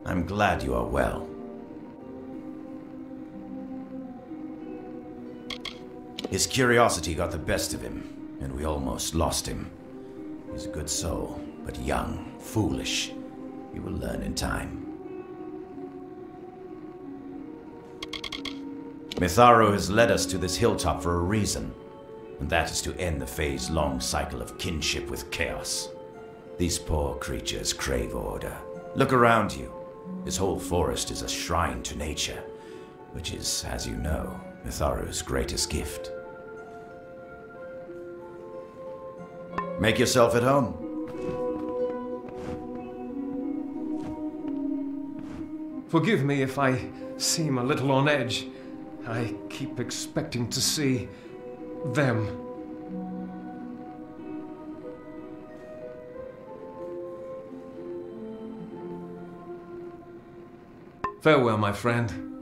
I'm glad you are well. His curiosity got the best of him, and we almost lost him. He's a good soul, but young, foolish. He will learn in time. Mitharu has led us to this hilltop for a reason, and that is to end the Fae's long cycle of kinship with chaos. These poor creatures crave order. Look around you. This whole forest is a shrine to nature, which is, as you know, Mitharu's greatest gift. Make yourself at home. Forgive me if I seem a little on edge. I keep expecting to see them. Farewell, my friend.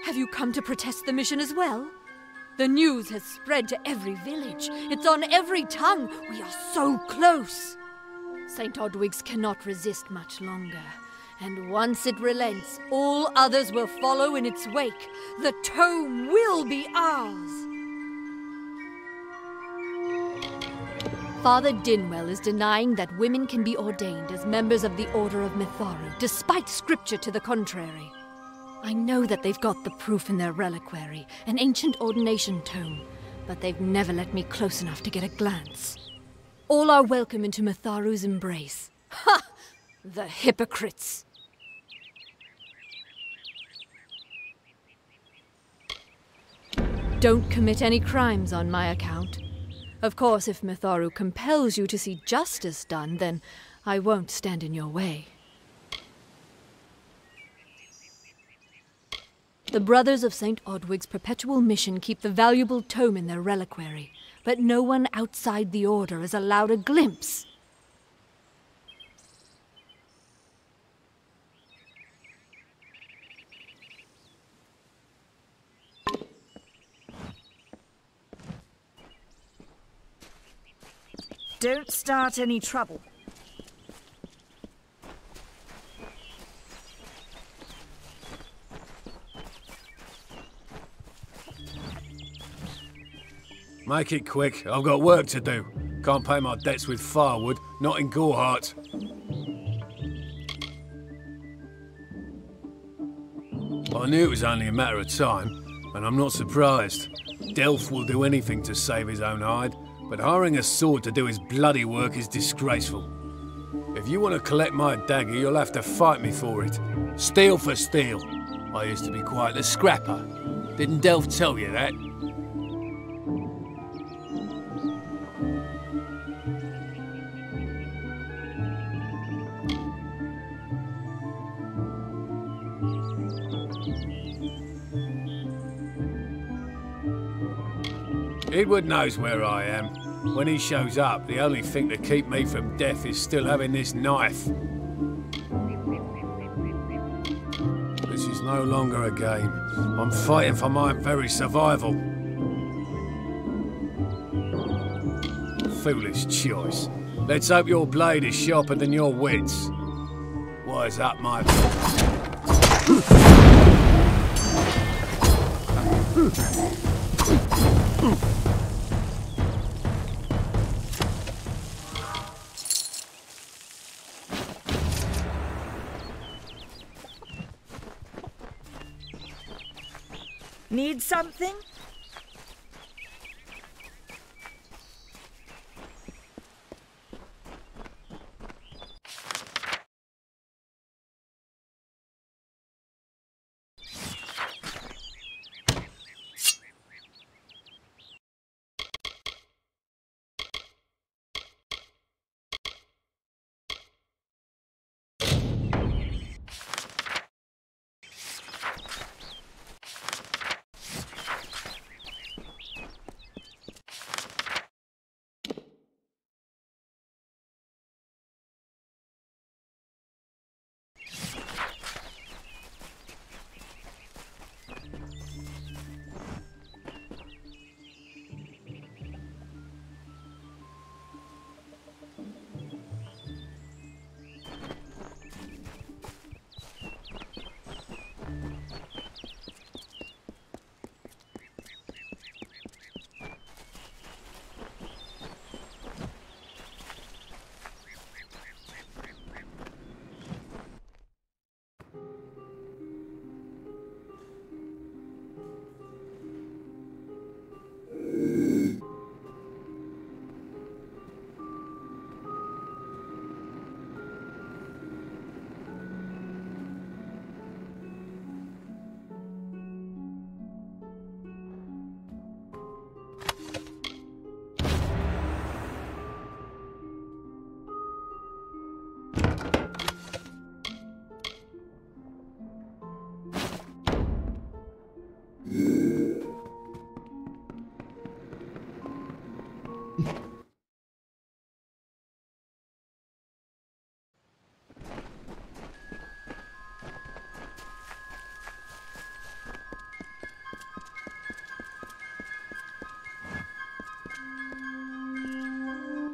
Have you come to protest the mission as well? The news has spread to every village. It's on every tongue. We are so close. St. Odwig's cannot resist much longer. And once it relents, all others will follow in its wake. The tome will be ours. Father Dinwell is denying that women can be ordained as members of the Order of Mitharu, despite scripture to the contrary. I know that they've got the proof in their reliquary, an ancient ordination tome, but they've never let me close enough to get a glance. All are welcome into Mitharu's embrace. Ha! The hypocrites! Don't commit any crimes on my account. Of course, if Mitharu compels you to see justice done, then I won't stand in your way. The Brothers of St. Odwig's perpetual mission keep the valuable tome in their reliquary, but no one outside the Order is allowed a glimpse. Don't start any trouble. Make it quick. I've got work to do. Can't pay my debts with firewood, not in Gore. I knew it was only a matter of time, and I'm not surprised. Delph will do anything to save his own hide, but hiring a sword to do his bloody work is disgraceful. If you want to collect my dagger, you'll have to fight me for it. Steel for steel. I used to be quite the scrapper. Didn't Delph tell you that? Edward knows where I am. When he shows up, the only thing to keep me from death is still having this knife. This is no longer a game. I'm fighting for my very survival. Foolish choice. Let's hope your blade is sharper than your wits. Wise up, my... Need something?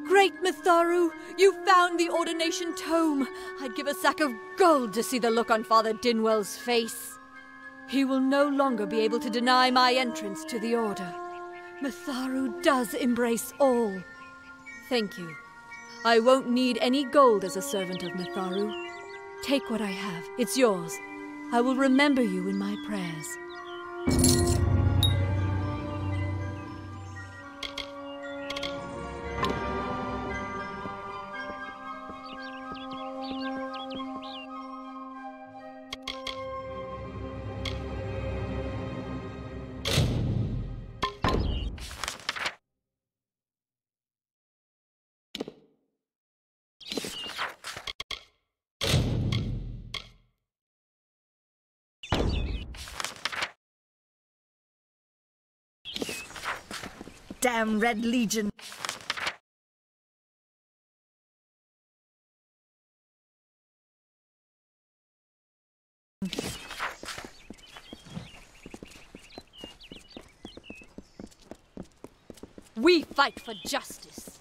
Great Mitharu, you found the ordination tome. I'd give a sack of gold to see the look on Father Dinwell's face. He will no longer be able to deny my entrance to the Order. Mitharu does embrace all. Thank you. I won't need any gold as a servant of Mitharu. Take what I have. It's yours. I will remember you in my prayers. Damn Red Legion. We fight for justice.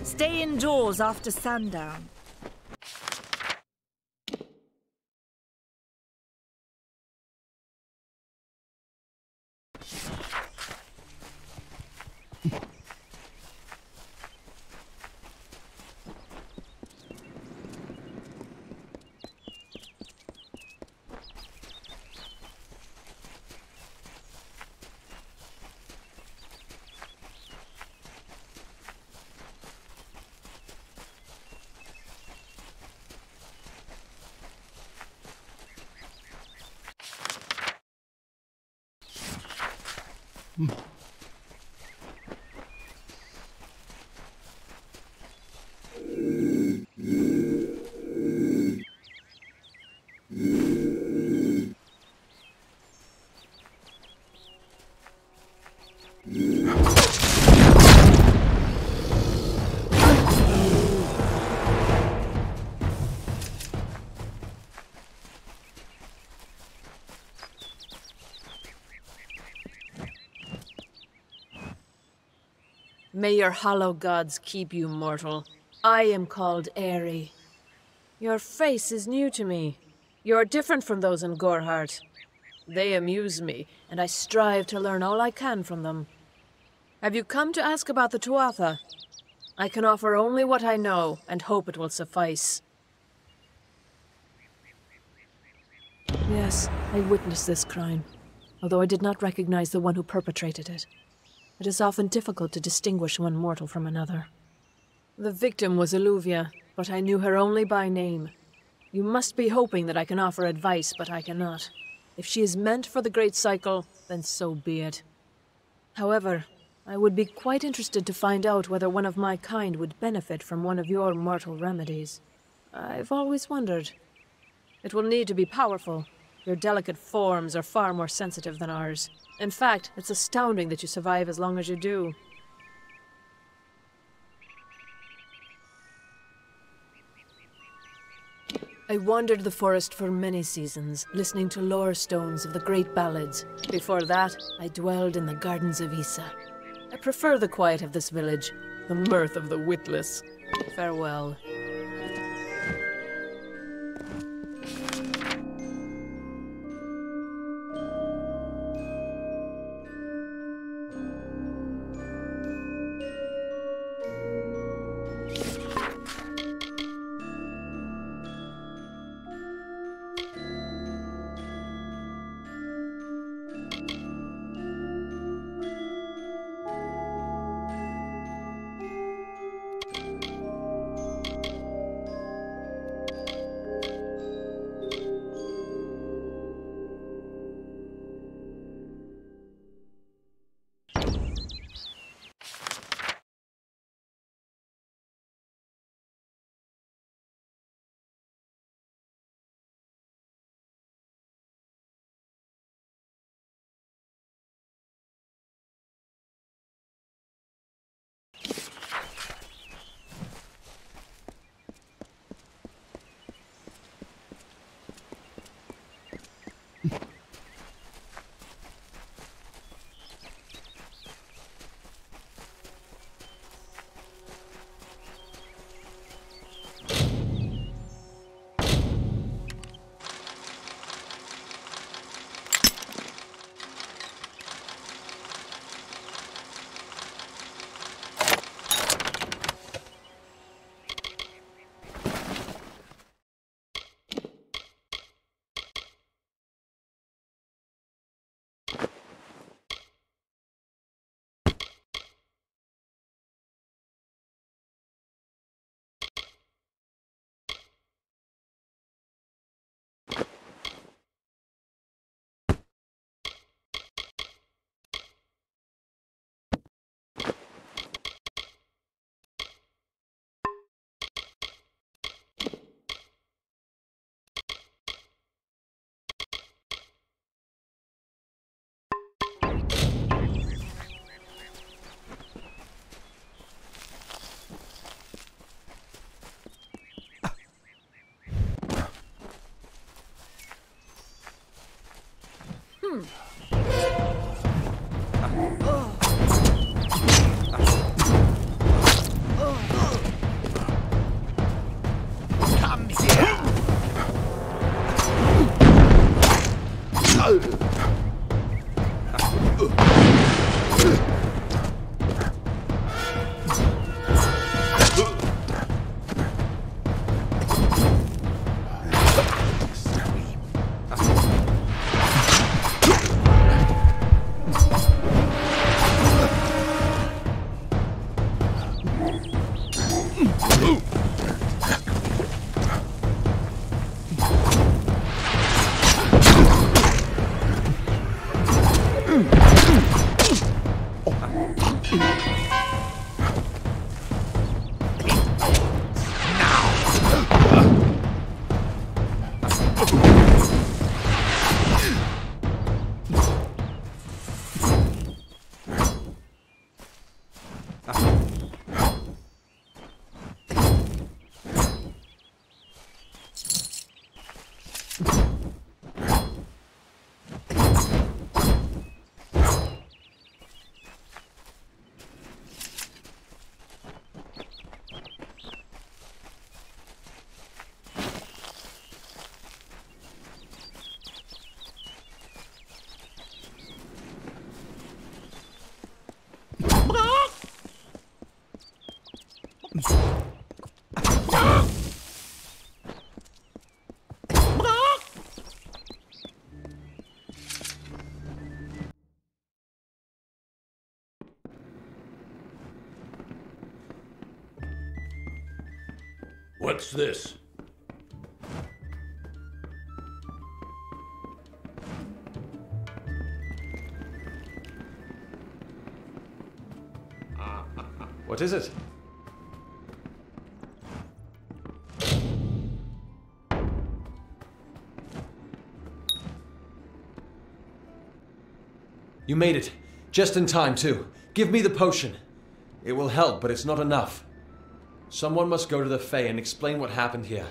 Stay indoors after sundown. May your hollow gods keep you mortal. I am called Aerie. Your face is new to me. You're different from those in Goreheart. They amuse me, and I strive to learn all I can from them. Have you come to ask about the Tuatha? I can offer only what I know, and hope it will suffice. Yes, I witnessed this crime, although I did not recognize the one who perpetrated it. It is often difficult to distinguish one mortal from another. The victim was Illuvia, but I knew her only by name. You must be hoping that I can offer advice, but I cannot. If she is meant for the Great Cycle, then so be it. However, I would be quite interested to find out whether one of my kind would benefit from one of your mortal remedies. I've always wondered. It will need to be powerful. Your delicate forms are far more sensitive than ours. In fact, it's astounding that you survive as long as you do. I wandered the forest for many seasons, listening to lore stones of the great ballads. Before that, I dwelled in the gardens of Issa. I prefer the quiet of this village, the mirth of the witless. Farewell. What's this? What is it? You made it. Just in time, too. Give me the potion. It will help, but it's not enough. Someone must go to the Fae and explain what happened here.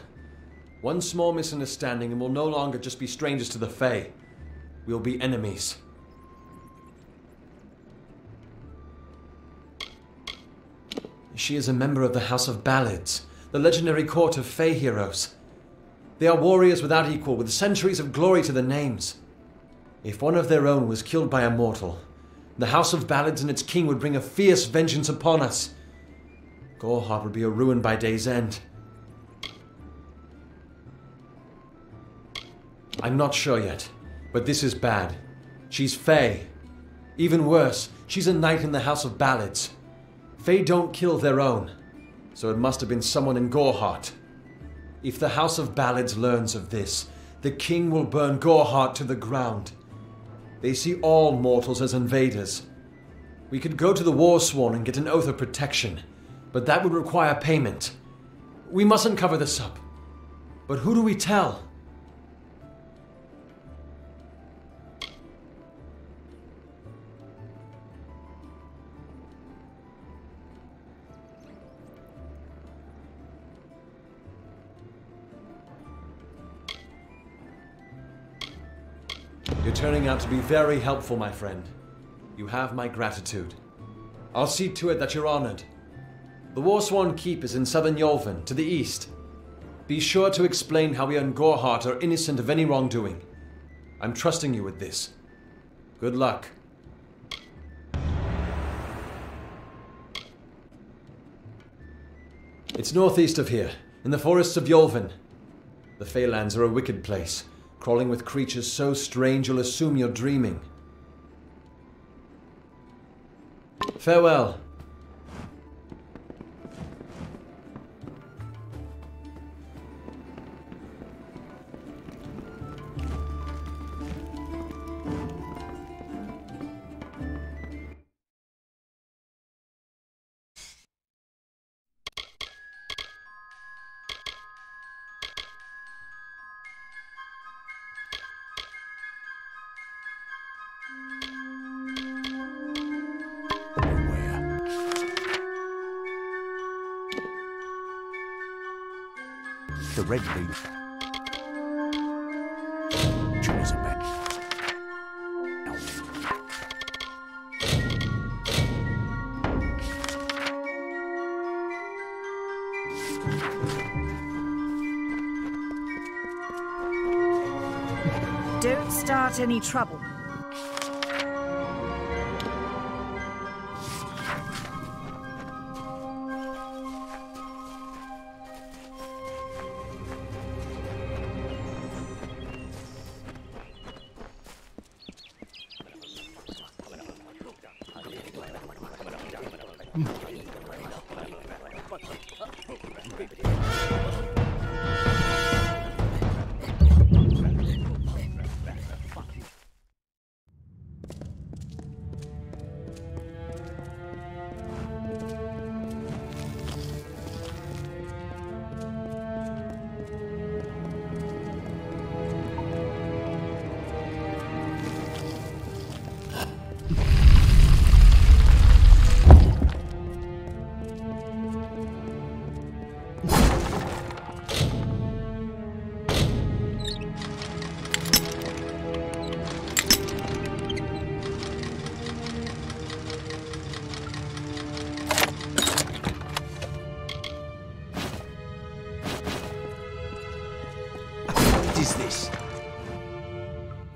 One small misunderstanding and we'll no longer just be strangers to the Fae. We'll be enemies. She is a member of the House of Ballads, the legendary court of Fae heroes. They are warriors without equal, with centuries of glory to their names. If one of their own was killed by a mortal, the House of Ballads and its king would bring a fierce vengeance upon us. Gore would be a ruin by day's end. I'm not sure yet, but this is bad. She's Fae. Even worse, she's a knight in the House of Ballads. Fae don't kill their own, so it must have been someone in Gore. If the House of Ballads learns of this, the king will burn Gore to the ground. They see all mortals as invaders. We could go to the Warsworn and get an oath of protection, but that would require payment. We mustn't cover this up. But who do we tell? You're turning out to be very helpful, my friend. You have my gratitude. I'll see to it that you're honored. The Warsworn Keep is in southern Yolven, to the east. Be sure to explain how we and Gore are innocent of any wrongdoing. I'm trusting you with this. Good luck. It's northeast of here, in the forests of Yolven. The Feylands are a wicked place, crawling with creatures so strange you'll assume you're dreaming. Farewell. The red leaf. Choose a bet. Don't start any trouble.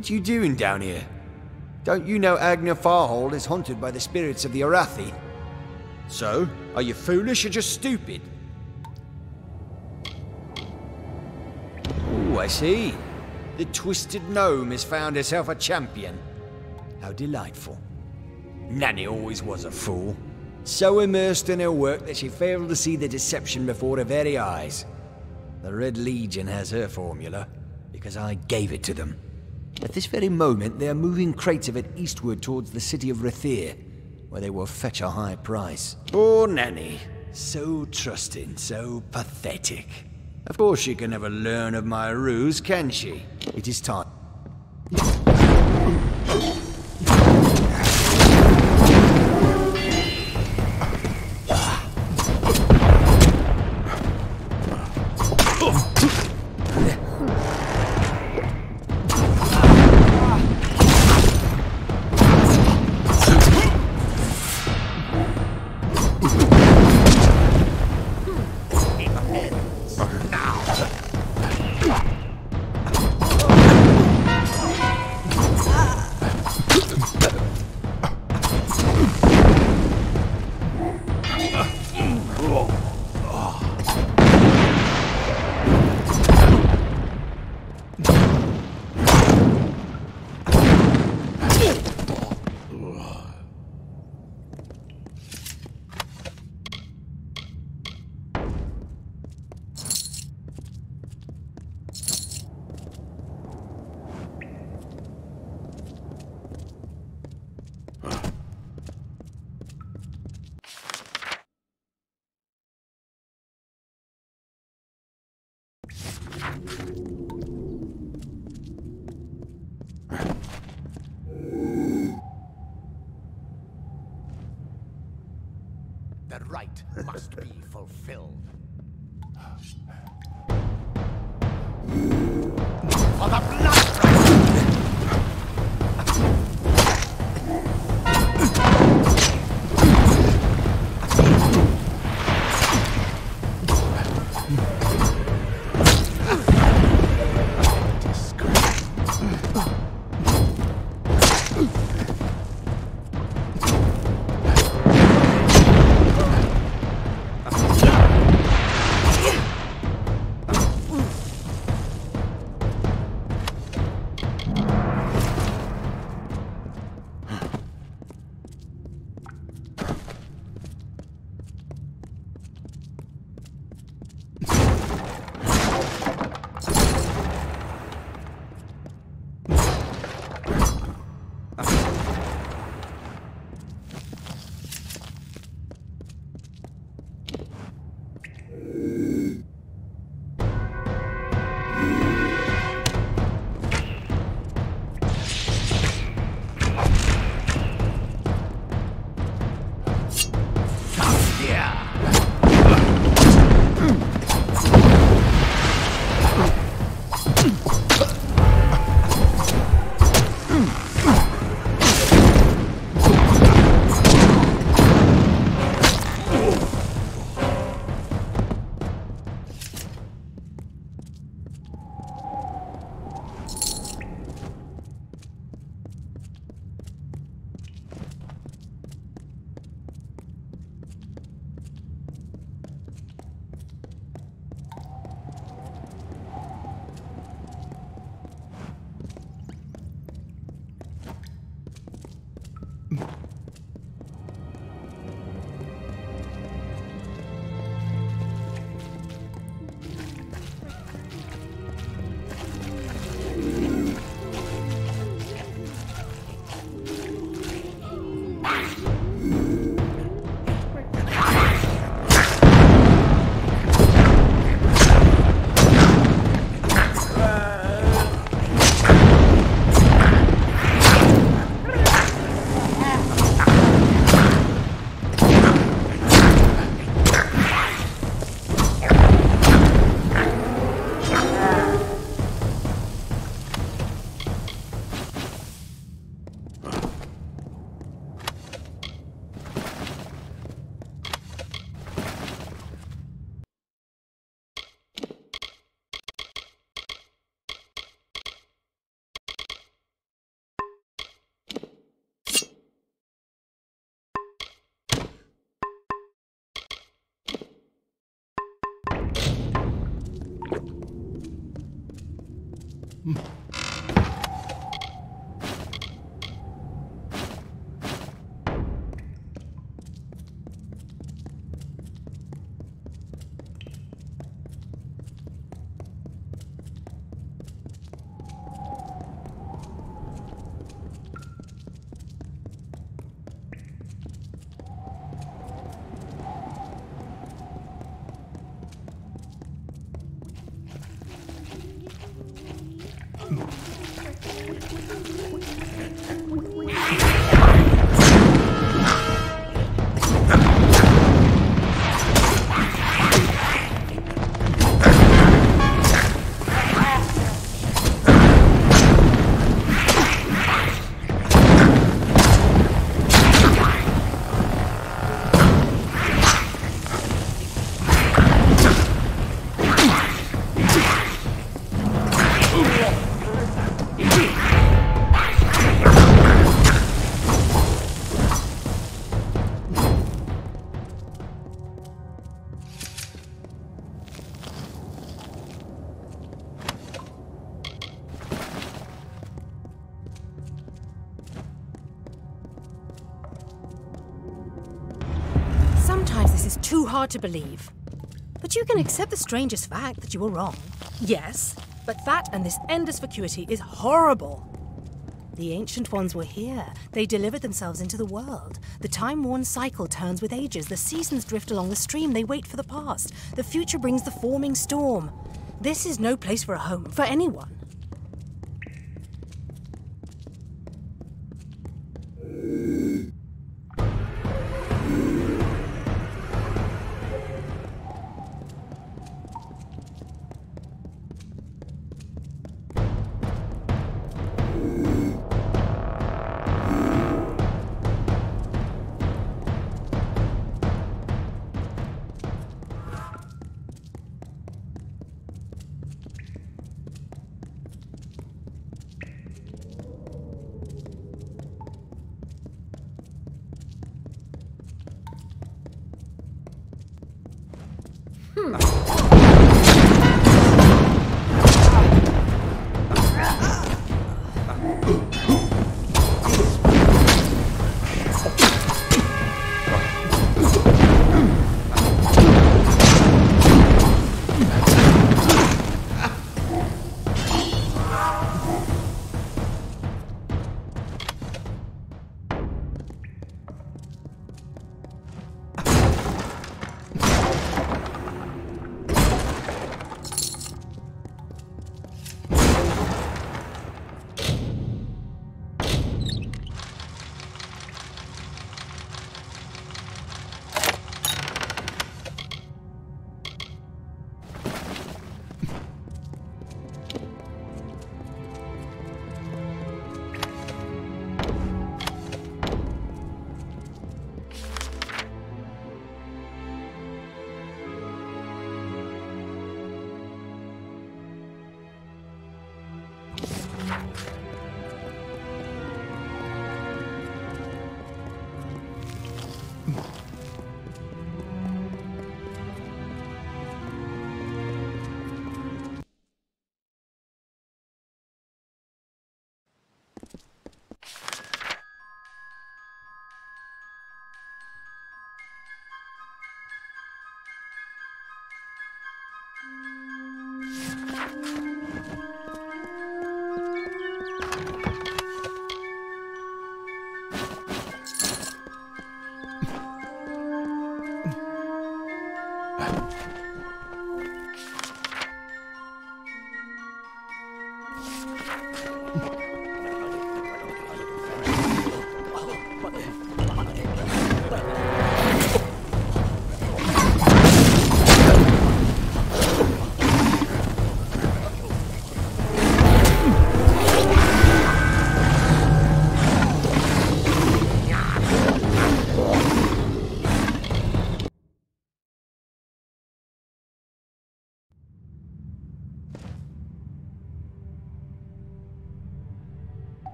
What you doing down here? Don't you know Agna Farhold is haunted by the spirits of the Arathi? So, are you foolish or just stupid? Oh, I see. The Twisted Gnome has found herself a champion. How delightful. Nanny always was a fool. So immersed in her work that she failed to see the deception before her very eyes. The Red Legion has her formula, because I gave it to them. At this very moment, they are moving crates of it eastward towards the city of Rathir, where they will fetch a high price. Poor Nanny. So trusting, so pathetic. Of course she can never learn of my ruse, can she? It is time. The rite must be fulfilled. For the blood rite! Sometimes this is too hard to believe. But you can accept the strangest fact that you were wrong. Yes, but that and this endless vacuity is horrible. The Ancient Ones were here. They delivered themselves into the world. The time-worn cycle turns with ages. The seasons drift along the stream. They wait for the past. The future brings the forming storm. This is no place for a home, for anyone.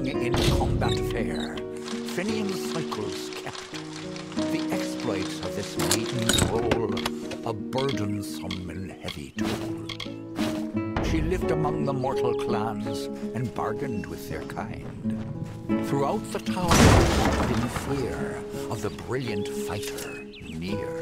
In combat fair, Fenian cycles kept. The exploits of this maiden soul, a burdensome and heavy toll. She lived among the mortal clans and bargained with their kind. Throughout the tower, in fear of the brilliant fighter near.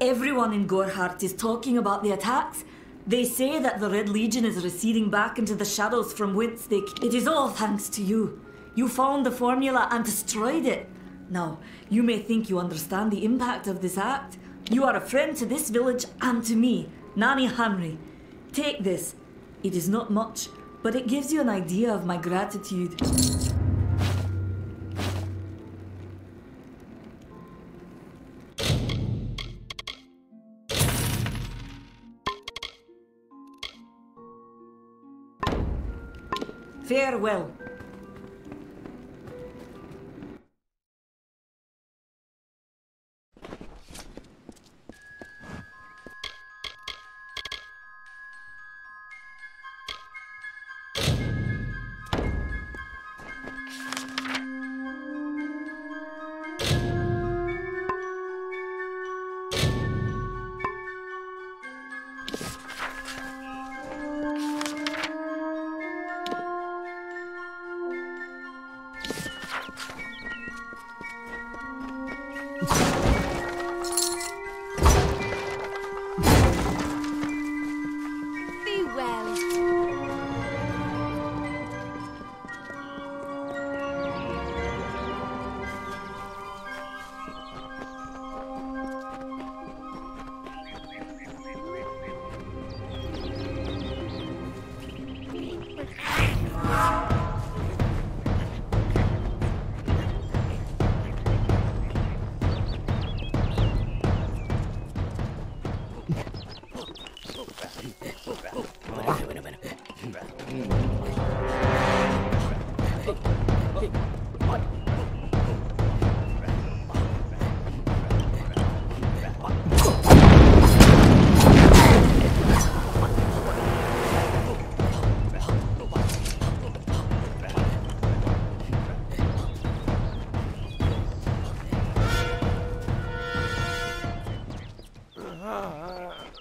Everyone in Goreheart is talking about the attacks. They say that the Red Legion is receding back into the shadows from whence they... It is all thanks to you. You found the formula and destroyed it. Now, you may think you understand the impact of this act. You are a friend to this village and to me, Nanny Henry. Take this. It is not much, but it gives you an idea of my gratitude. Farewell.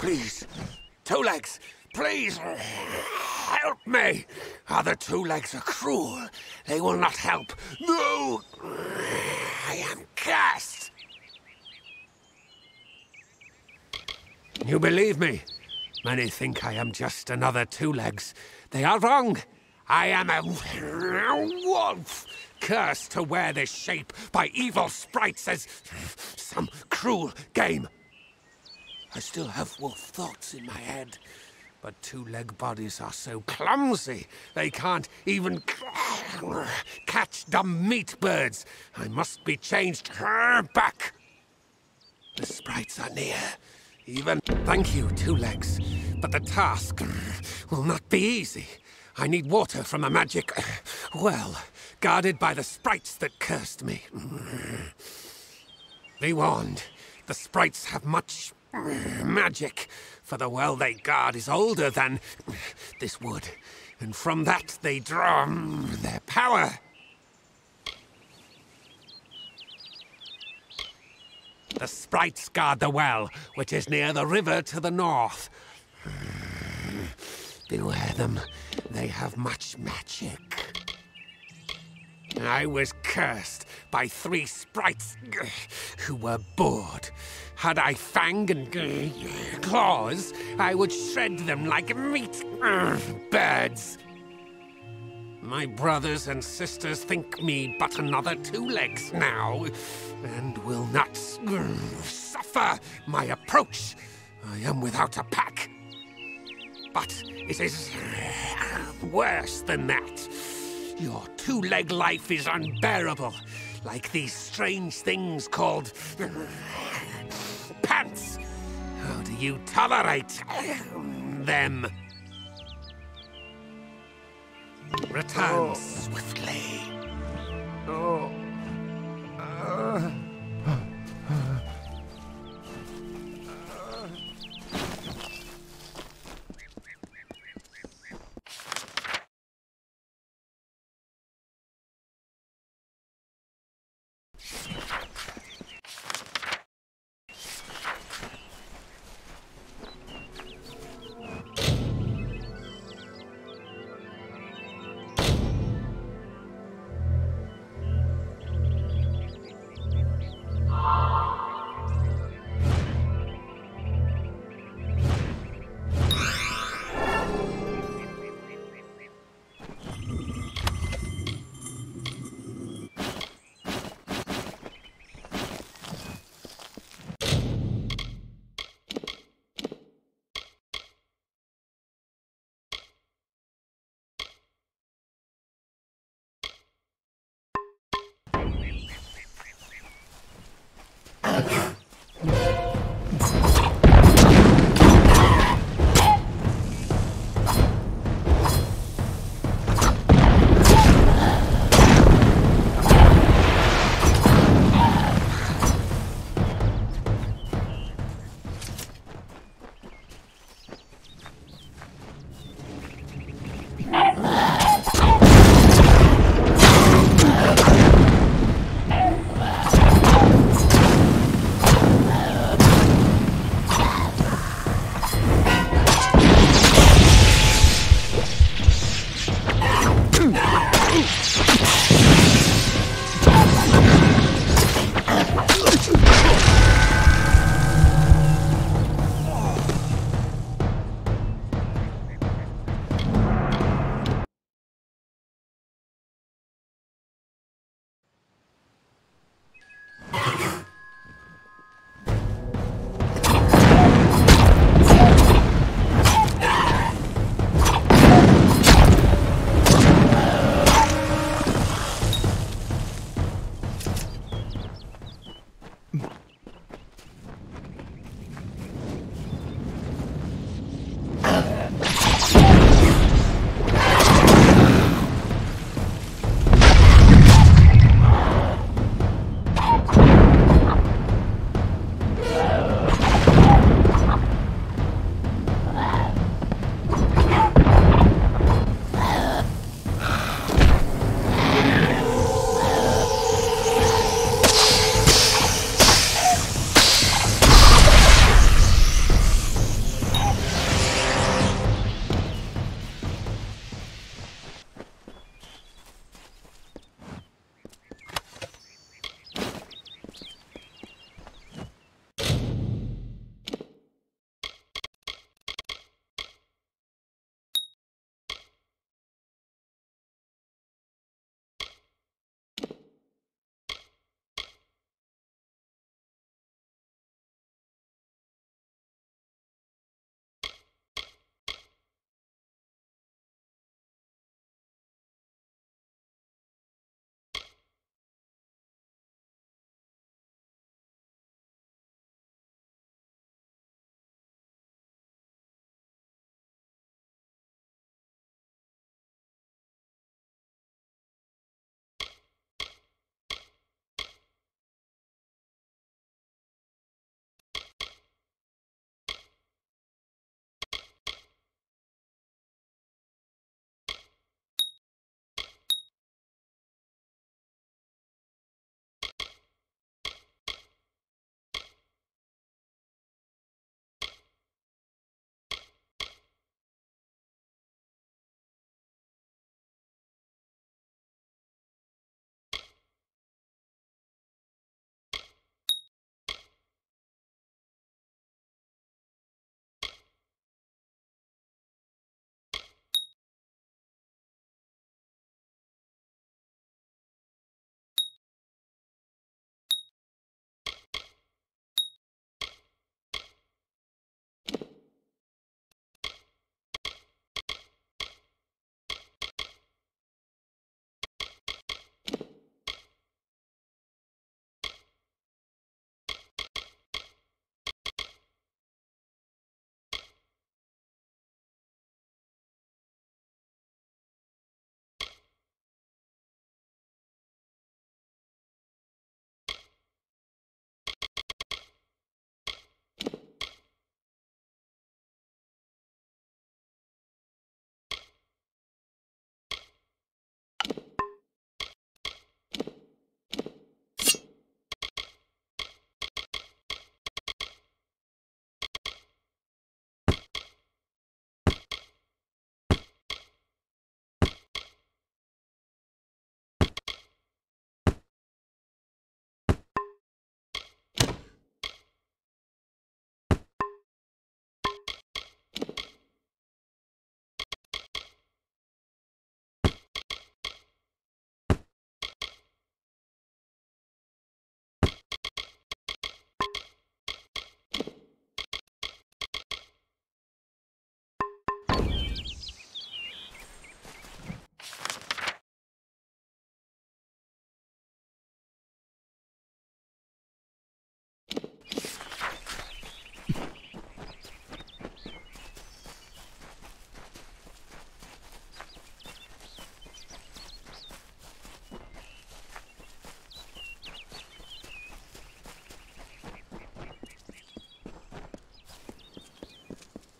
Please, Two Legs, please, help me. Other Two Legs are cruel. They will not help. No, I am cursed. You believe me? Many think I am just another Two Legs. They are wrong. I am a wolf, cursed to wear this shape by evil sprites as some cruel game. I still have wolf thoughts in my head, but two-leg bodies are so clumsy, they can't even catch dumb meat birds. I must be changed back. The sprites are near. Even thank you, Two Legs, but the task will not be easy. I need water from a magic well, guarded by the sprites that cursed me. Be warned, the sprites have much magic, for the well they guard is older than this wood, and from that they draw their power. The sprites guard the well, which is near the river to the north. Beware them, they have much magic. I was cursed by 3 sprites who were bored. Had I fang and claws, I would shred them like meat birds. My brothers and sisters think me but another Two Legs now, and will not suffer my approach. I am without a pack. But it is worse than that. Your two-leg life is unbearable, like these strange things called pants. How do you tolerate them? Return swiftly.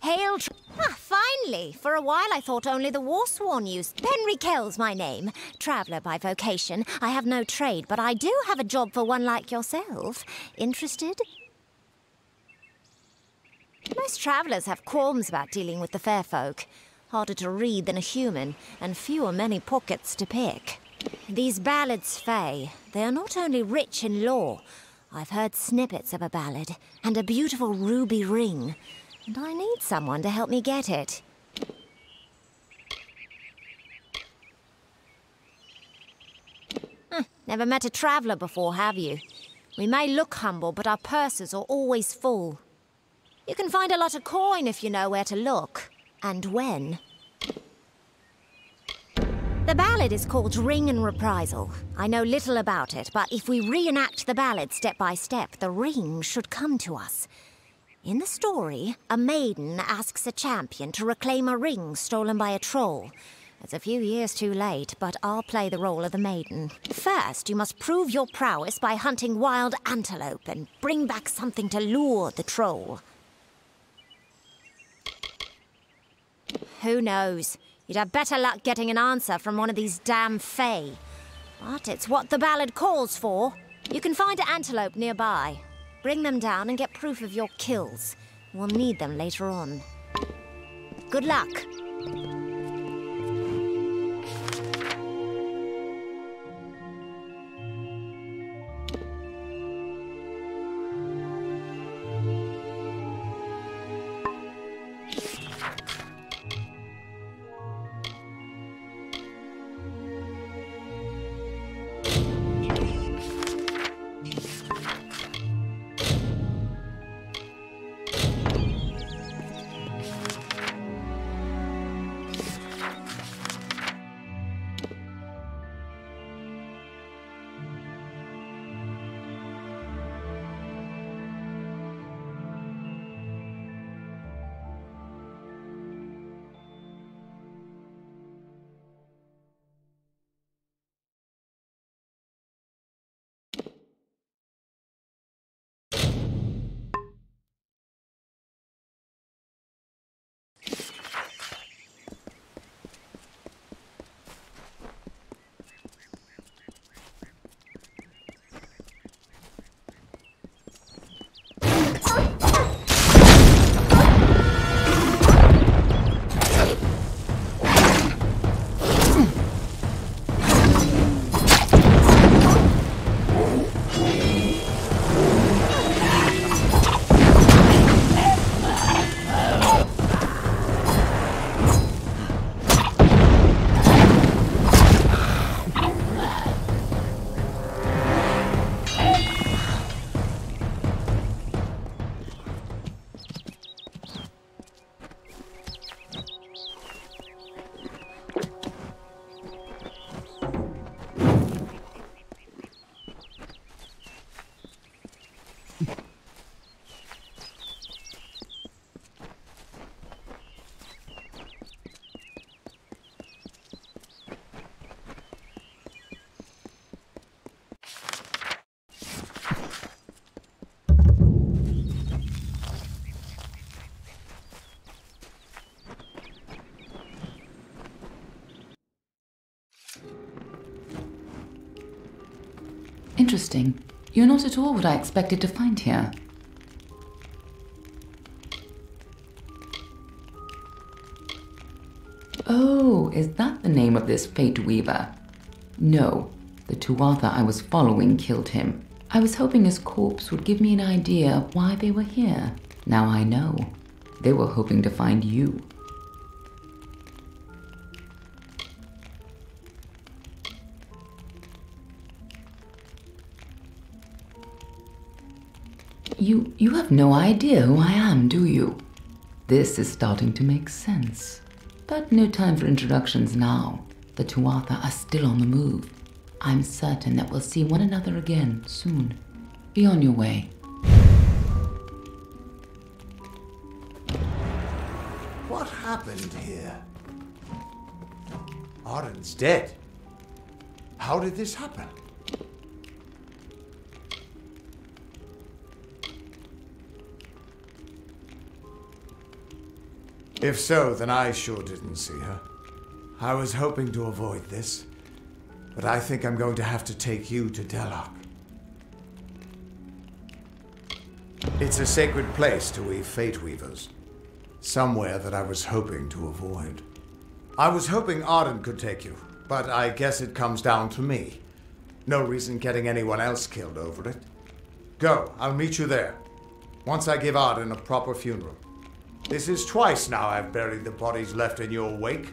Hail... finally! For a while I thought only the Warsworn used... Henry Kell's my name. Traveller by vocation. I have no trade, but I do have a job for one like yourself. Interested? Most travellers have qualms about dealing with the fair folk. Harder to read than a human, and fewer many pockets to pick. These ballads, Fae, they are not only rich in lore. I've heard snippets of a ballad, and a beautiful ruby ring. And I need someone to help me get it. Never met a traveller before, have you? We may look humble, but our purses are always full. You can find a lot of coin if you know where to look, and when. The ballad is called Ring and Reprisal. I know little about it, but if we reenact the ballad step by step, the ring should come to us. In the story, a maiden asks a champion to reclaim a ring stolen by a troll. It's a few years too late, but I'll play the role of the maiden. First, you must prove your prowess by hunting wild antelope and bring back something to lure the troll. Who knows? You'd have better luck getting an answer from one of these damn Fae. But it's what the ballad calls for. You can find an antelope nearby. Bring them down and get proof of your kills. We'll need them later on. Good luck. Interesting. You're not at all what I expected to find here. Oh, is that the name of this Fate Weaver? No, the Tuatha I was following killed him. I was hoping his corpse would give me an idea of why they were here. Now I know. They were hoping to find you. You have no idea who I am, do you? This is starting to make sense. But no time for introductions now. The Tuatha are still on the move. I'm certain that we'll see one another again soon. Be on your way. What happened here? Arden's dead. How did this happen? If so, then I sure didn't see her. I was hoping to avoid this, but I think I'm going to have to take you to Delok. It's a sacred place to we Fate Weavers. Somewhere that I was hoping to avoid. I was hoping Arden could take you, but I guess it comes down to me. No reason getting anyone else killed over it. Go, I'll meet you there. Once I give Arden a proper funeral. This is twice now I've buried the bodies left in your wake.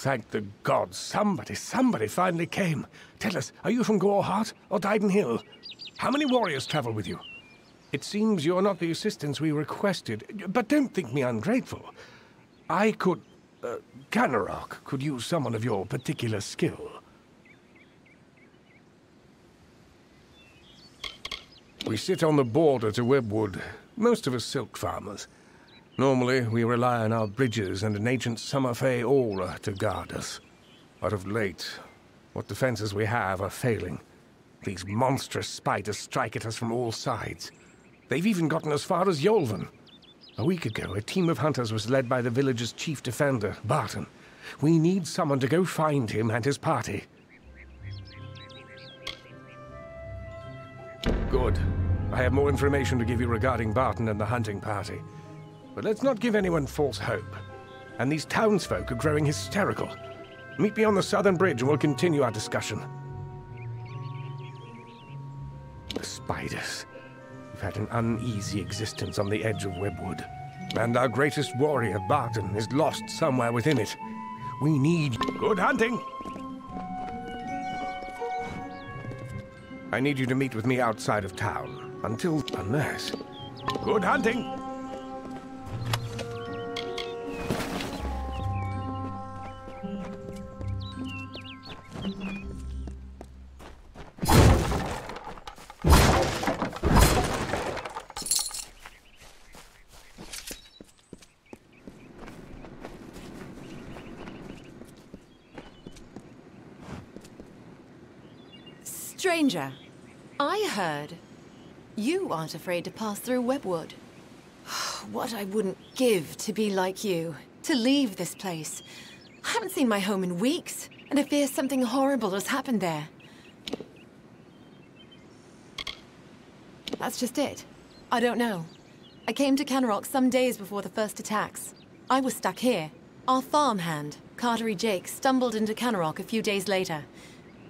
Thank the gods, somebody finally came. Tell us, are you from Gore or Dyden Hill? How many warriors travel with you? It seems you're not the assistance we requested, but don't think me ungrateful. I could... Ganarok could use someone of your particular skill. We sit on the border to Webwood, most of us silk farmers. Normally, we rely on our bridges and an ancient Summerfey aura to guard us. But of late, what defenses we have are failing. These monstrous spiders strike at us from all sides. They've even gotten as far as Yolvan. A week ago, a team of hunters was led by the village's chief defender, Barton. We need someone to go find him and his party. Good. I have more information to give you regarding Barton and the hunting party. But let's not give anyone false hope. And these townsfolk are growing hysterical. Meet me on the southern bridge and we'll continue our discussion. The spiders. We've had an uneasy existence on the edge of Webwood. And our greatest warrior, Barton, is lost somewhere within it. We need... Good hunting! I need you to meet with me outside of town. Unless... Good hunting! Stranger, I heard you aren't afraid to pass through Webwood. What I wouldn't give to be like you, to leave this place. I haven't seen my home in weeks, and I fear something horrible has happened there. That's just it. I don't know. I came to Canarok some days before the first attacks. I was stuck here. Our farmhand, Cartery Jake, stumbled into Canarok a few days later.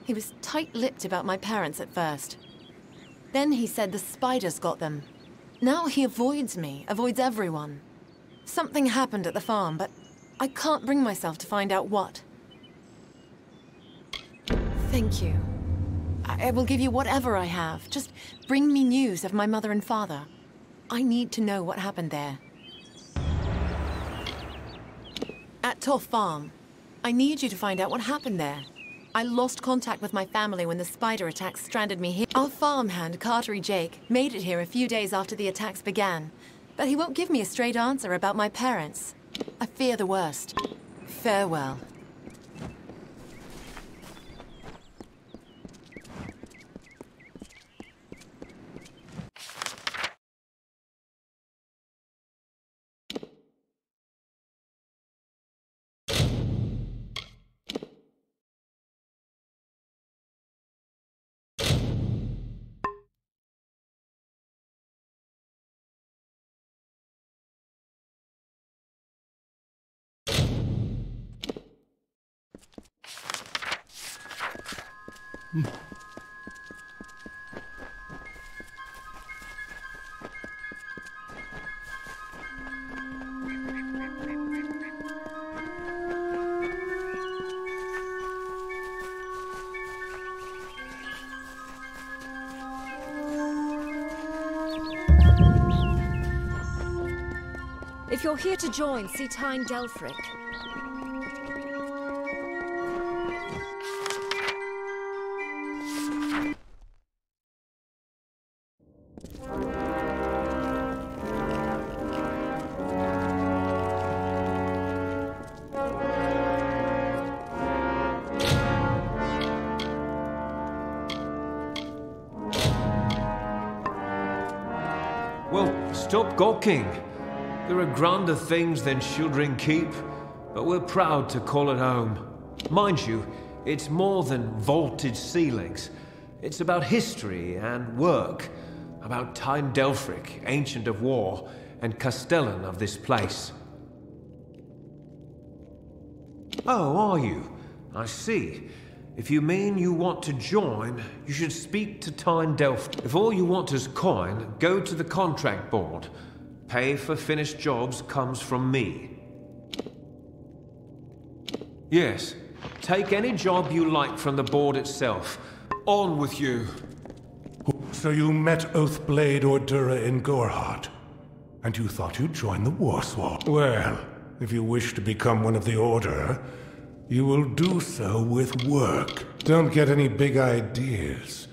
He was tight-lipped about my parents at first. Then he said the spiders got them. Now he avoids me, avoids everyone. Something happened at the farm, but I can't bring myself to find out what. Thank you. I will give you whatever I have. Just bring me news of my mother and father. I need to know what happened there. At Toff Farm, I need you to find out what happened there. I lost contact with my family when the spider attacks stranded me here. Our farmhand, Cartery Jake, made it here a few days after the attacks began. But he won't give me a straight answer about my parents. I fear the worst. Farewell. If you're here to join, see Tyne Delfric. Well, stop gawking. There are grander things than Shieldring Keep, but we're proud to call it home. Mind you, it's more than vaulted ceilings. It's about history and work, about Tyne Delfric, Ancient of War, and Castellan of this place. Oh, are you? I see. If you mean you want to join, you should speak to Tyne Delfric. If all you want is coin, go to the contract board. Pay for finished jobs comes from me. Yes, take any job you like from the board itself. On with you. So you met Oathblade Ordura in Goreheart, and you thought you'd join the Warswall. Well, if you wish to become one of the Order, you will do so with work. Don't get any big ideas.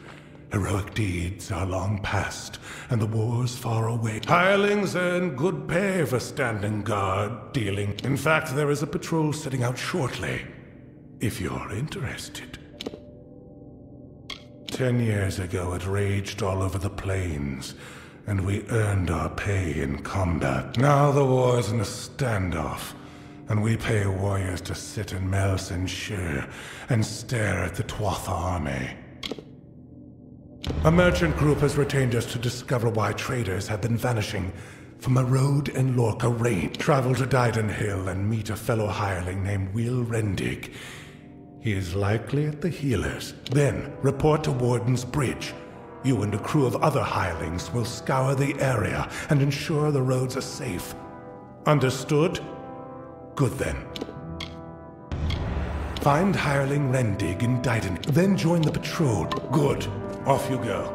Heroic deeds are long past, and the war's far away. Hirelings earn good pay for standing guard, dealing. In fact, there is a patrol setting out shortly, if you're interested. 10 years ago, it raged all over the plains, and we earned our pay in combat. Now the war's in a standoff, and we pay warriors to sit in Melsenshire and stare at the Tuatha army. A merchant group has retained us to discover why traders have been vanishing from a road in Lorca range. Travel to Dyden Hill and meet a fellow hireling named Will Rendig. He is likely at the healers. Then, report to Warden's Bridge. You and a crew of other hirelings will scour the area and ensure the roads are safe. Understood? Good then. Find hireling Rendig in Dyden, then join the patrol. Good. Off you go.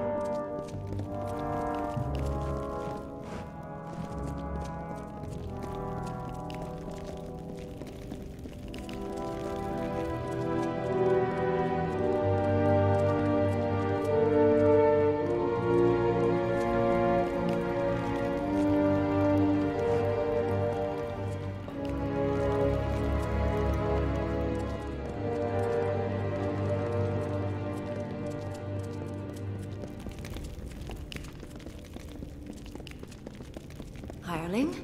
Hireling?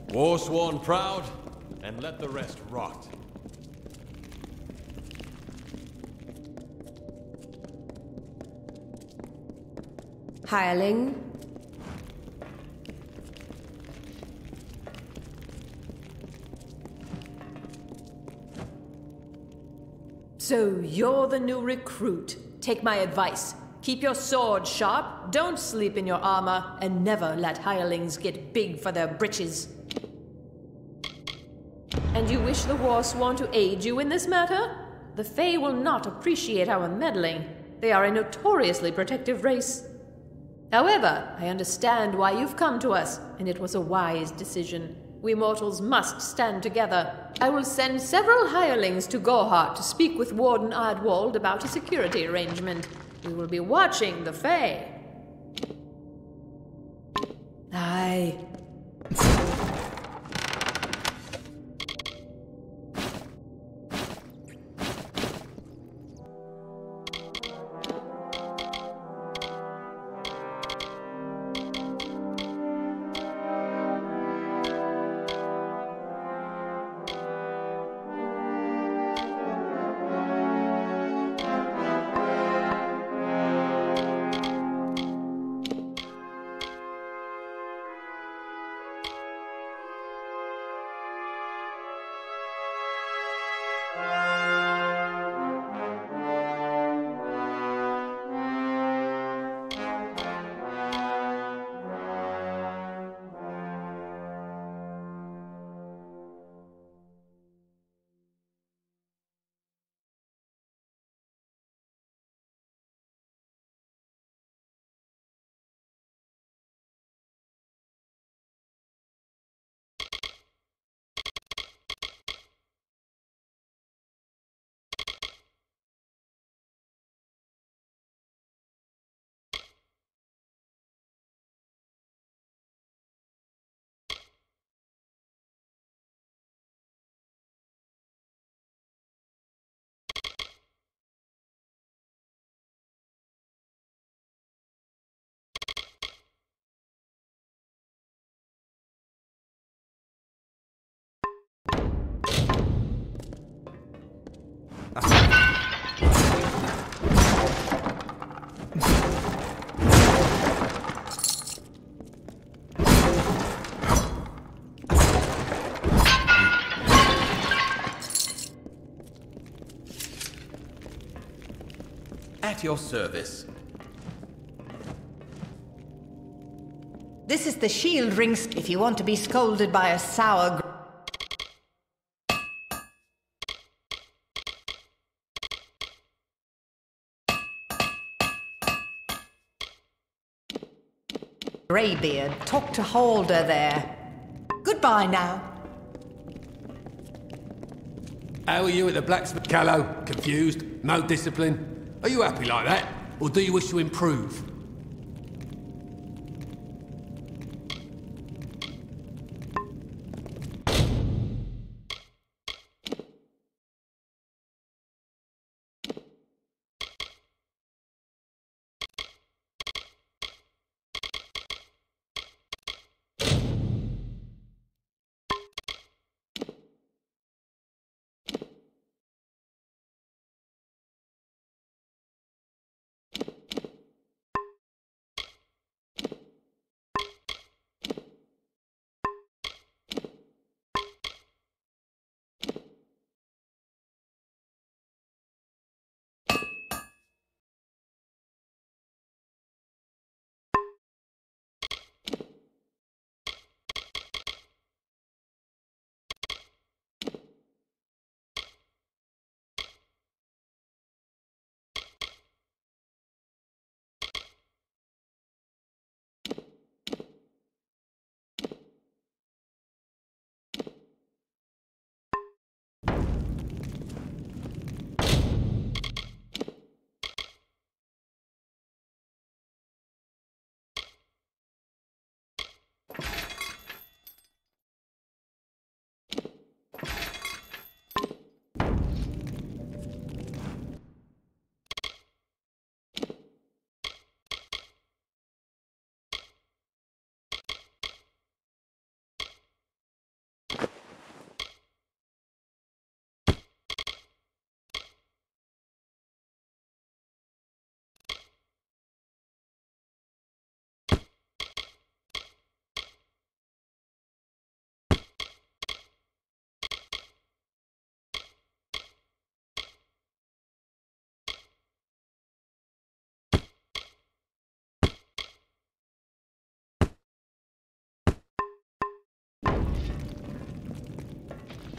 Warsworn proud, and let the rest rot. Hireling? So you're the new recruit. Take my advice. Keep your sword sharp, don't sleep in your armor, and never let hirelings get big for their britches. And you wish the Warsworn to aid you in this matter? The Fae will not appreciate our meddling. They are a notoriously protective race. However, I understand why you've come to us, and it was a wise decision. We mortals must stand together. I will send several hirelings to Gore to speak with Warden Ardwald about a security arrangement. We will be watching the Fae. Aye. At your service. This is the shield rings if you want to be scolded by a sour... Greybeard, talk to Halder there. Goodbye now. How are you at the blacksmith? Callow, confused, no discipline. Are you happy like that? Or do you wish to improve?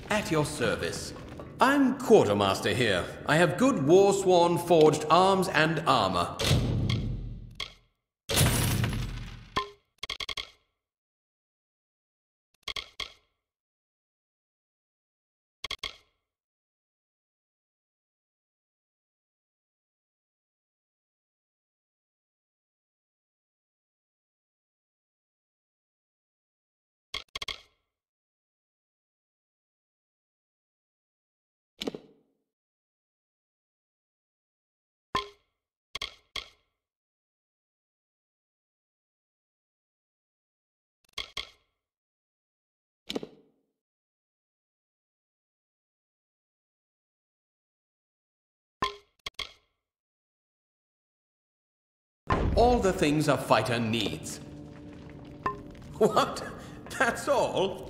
At your service. I'm quartermaster here. I have good war-sworn forged arms and armor. All the things a fighter needs. What? That's all?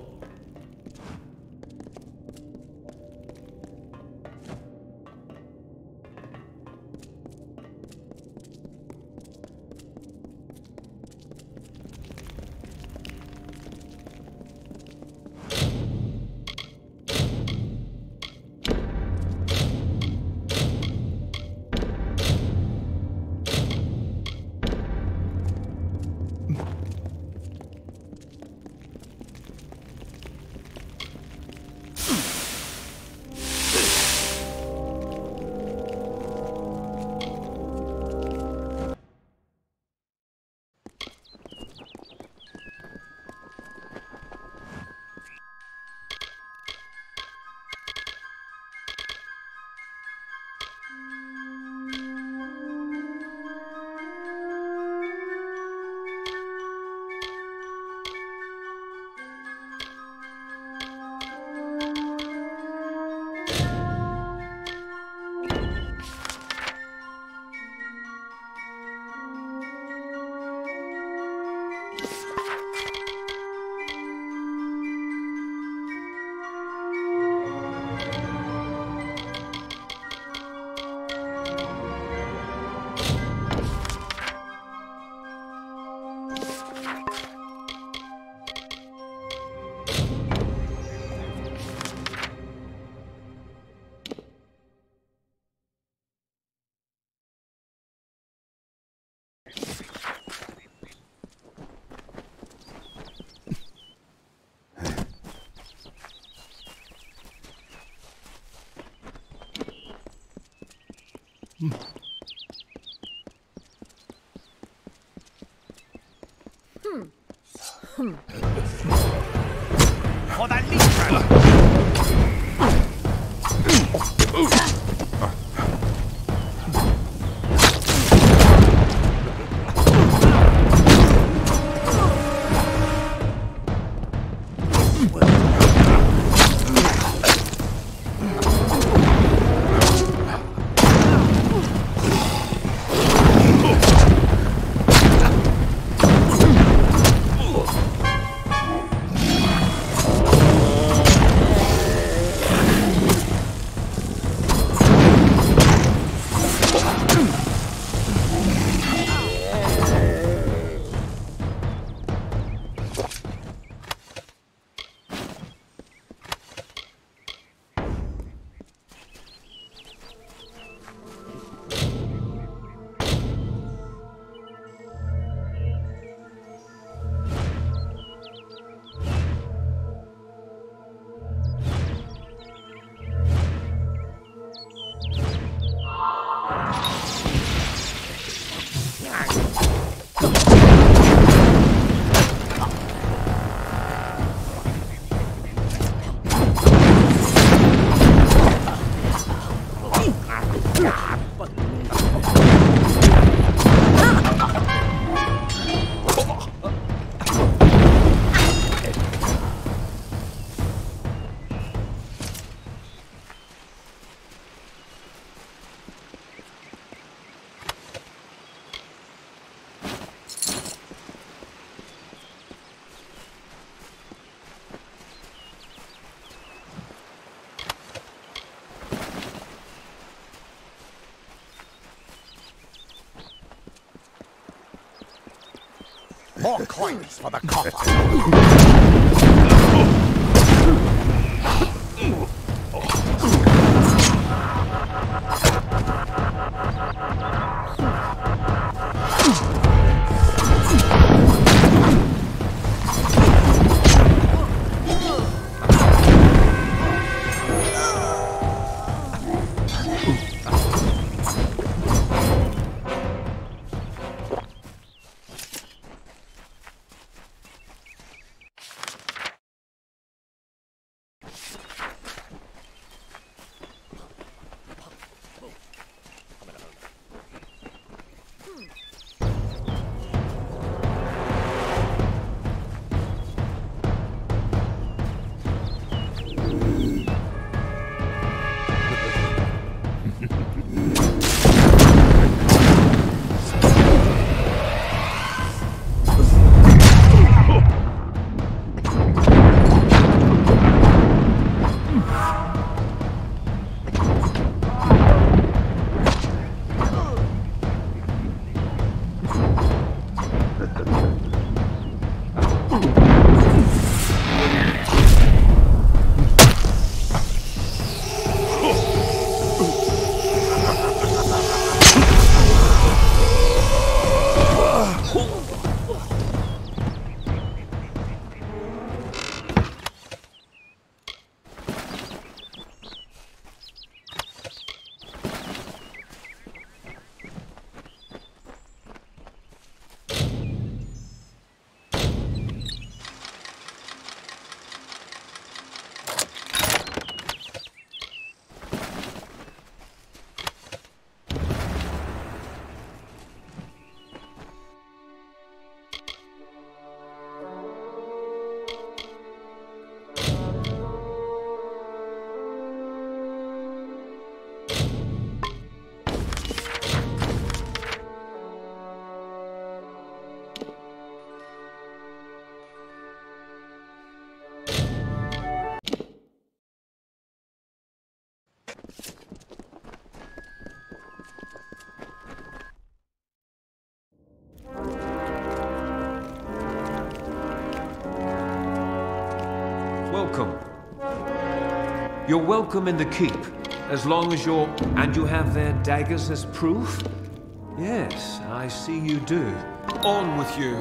For the Legion! More coins for the coffer. Welcome. You're welcome in the keep, as long as you're... And you have their daggers as proof? Yes, I see you do. On with you.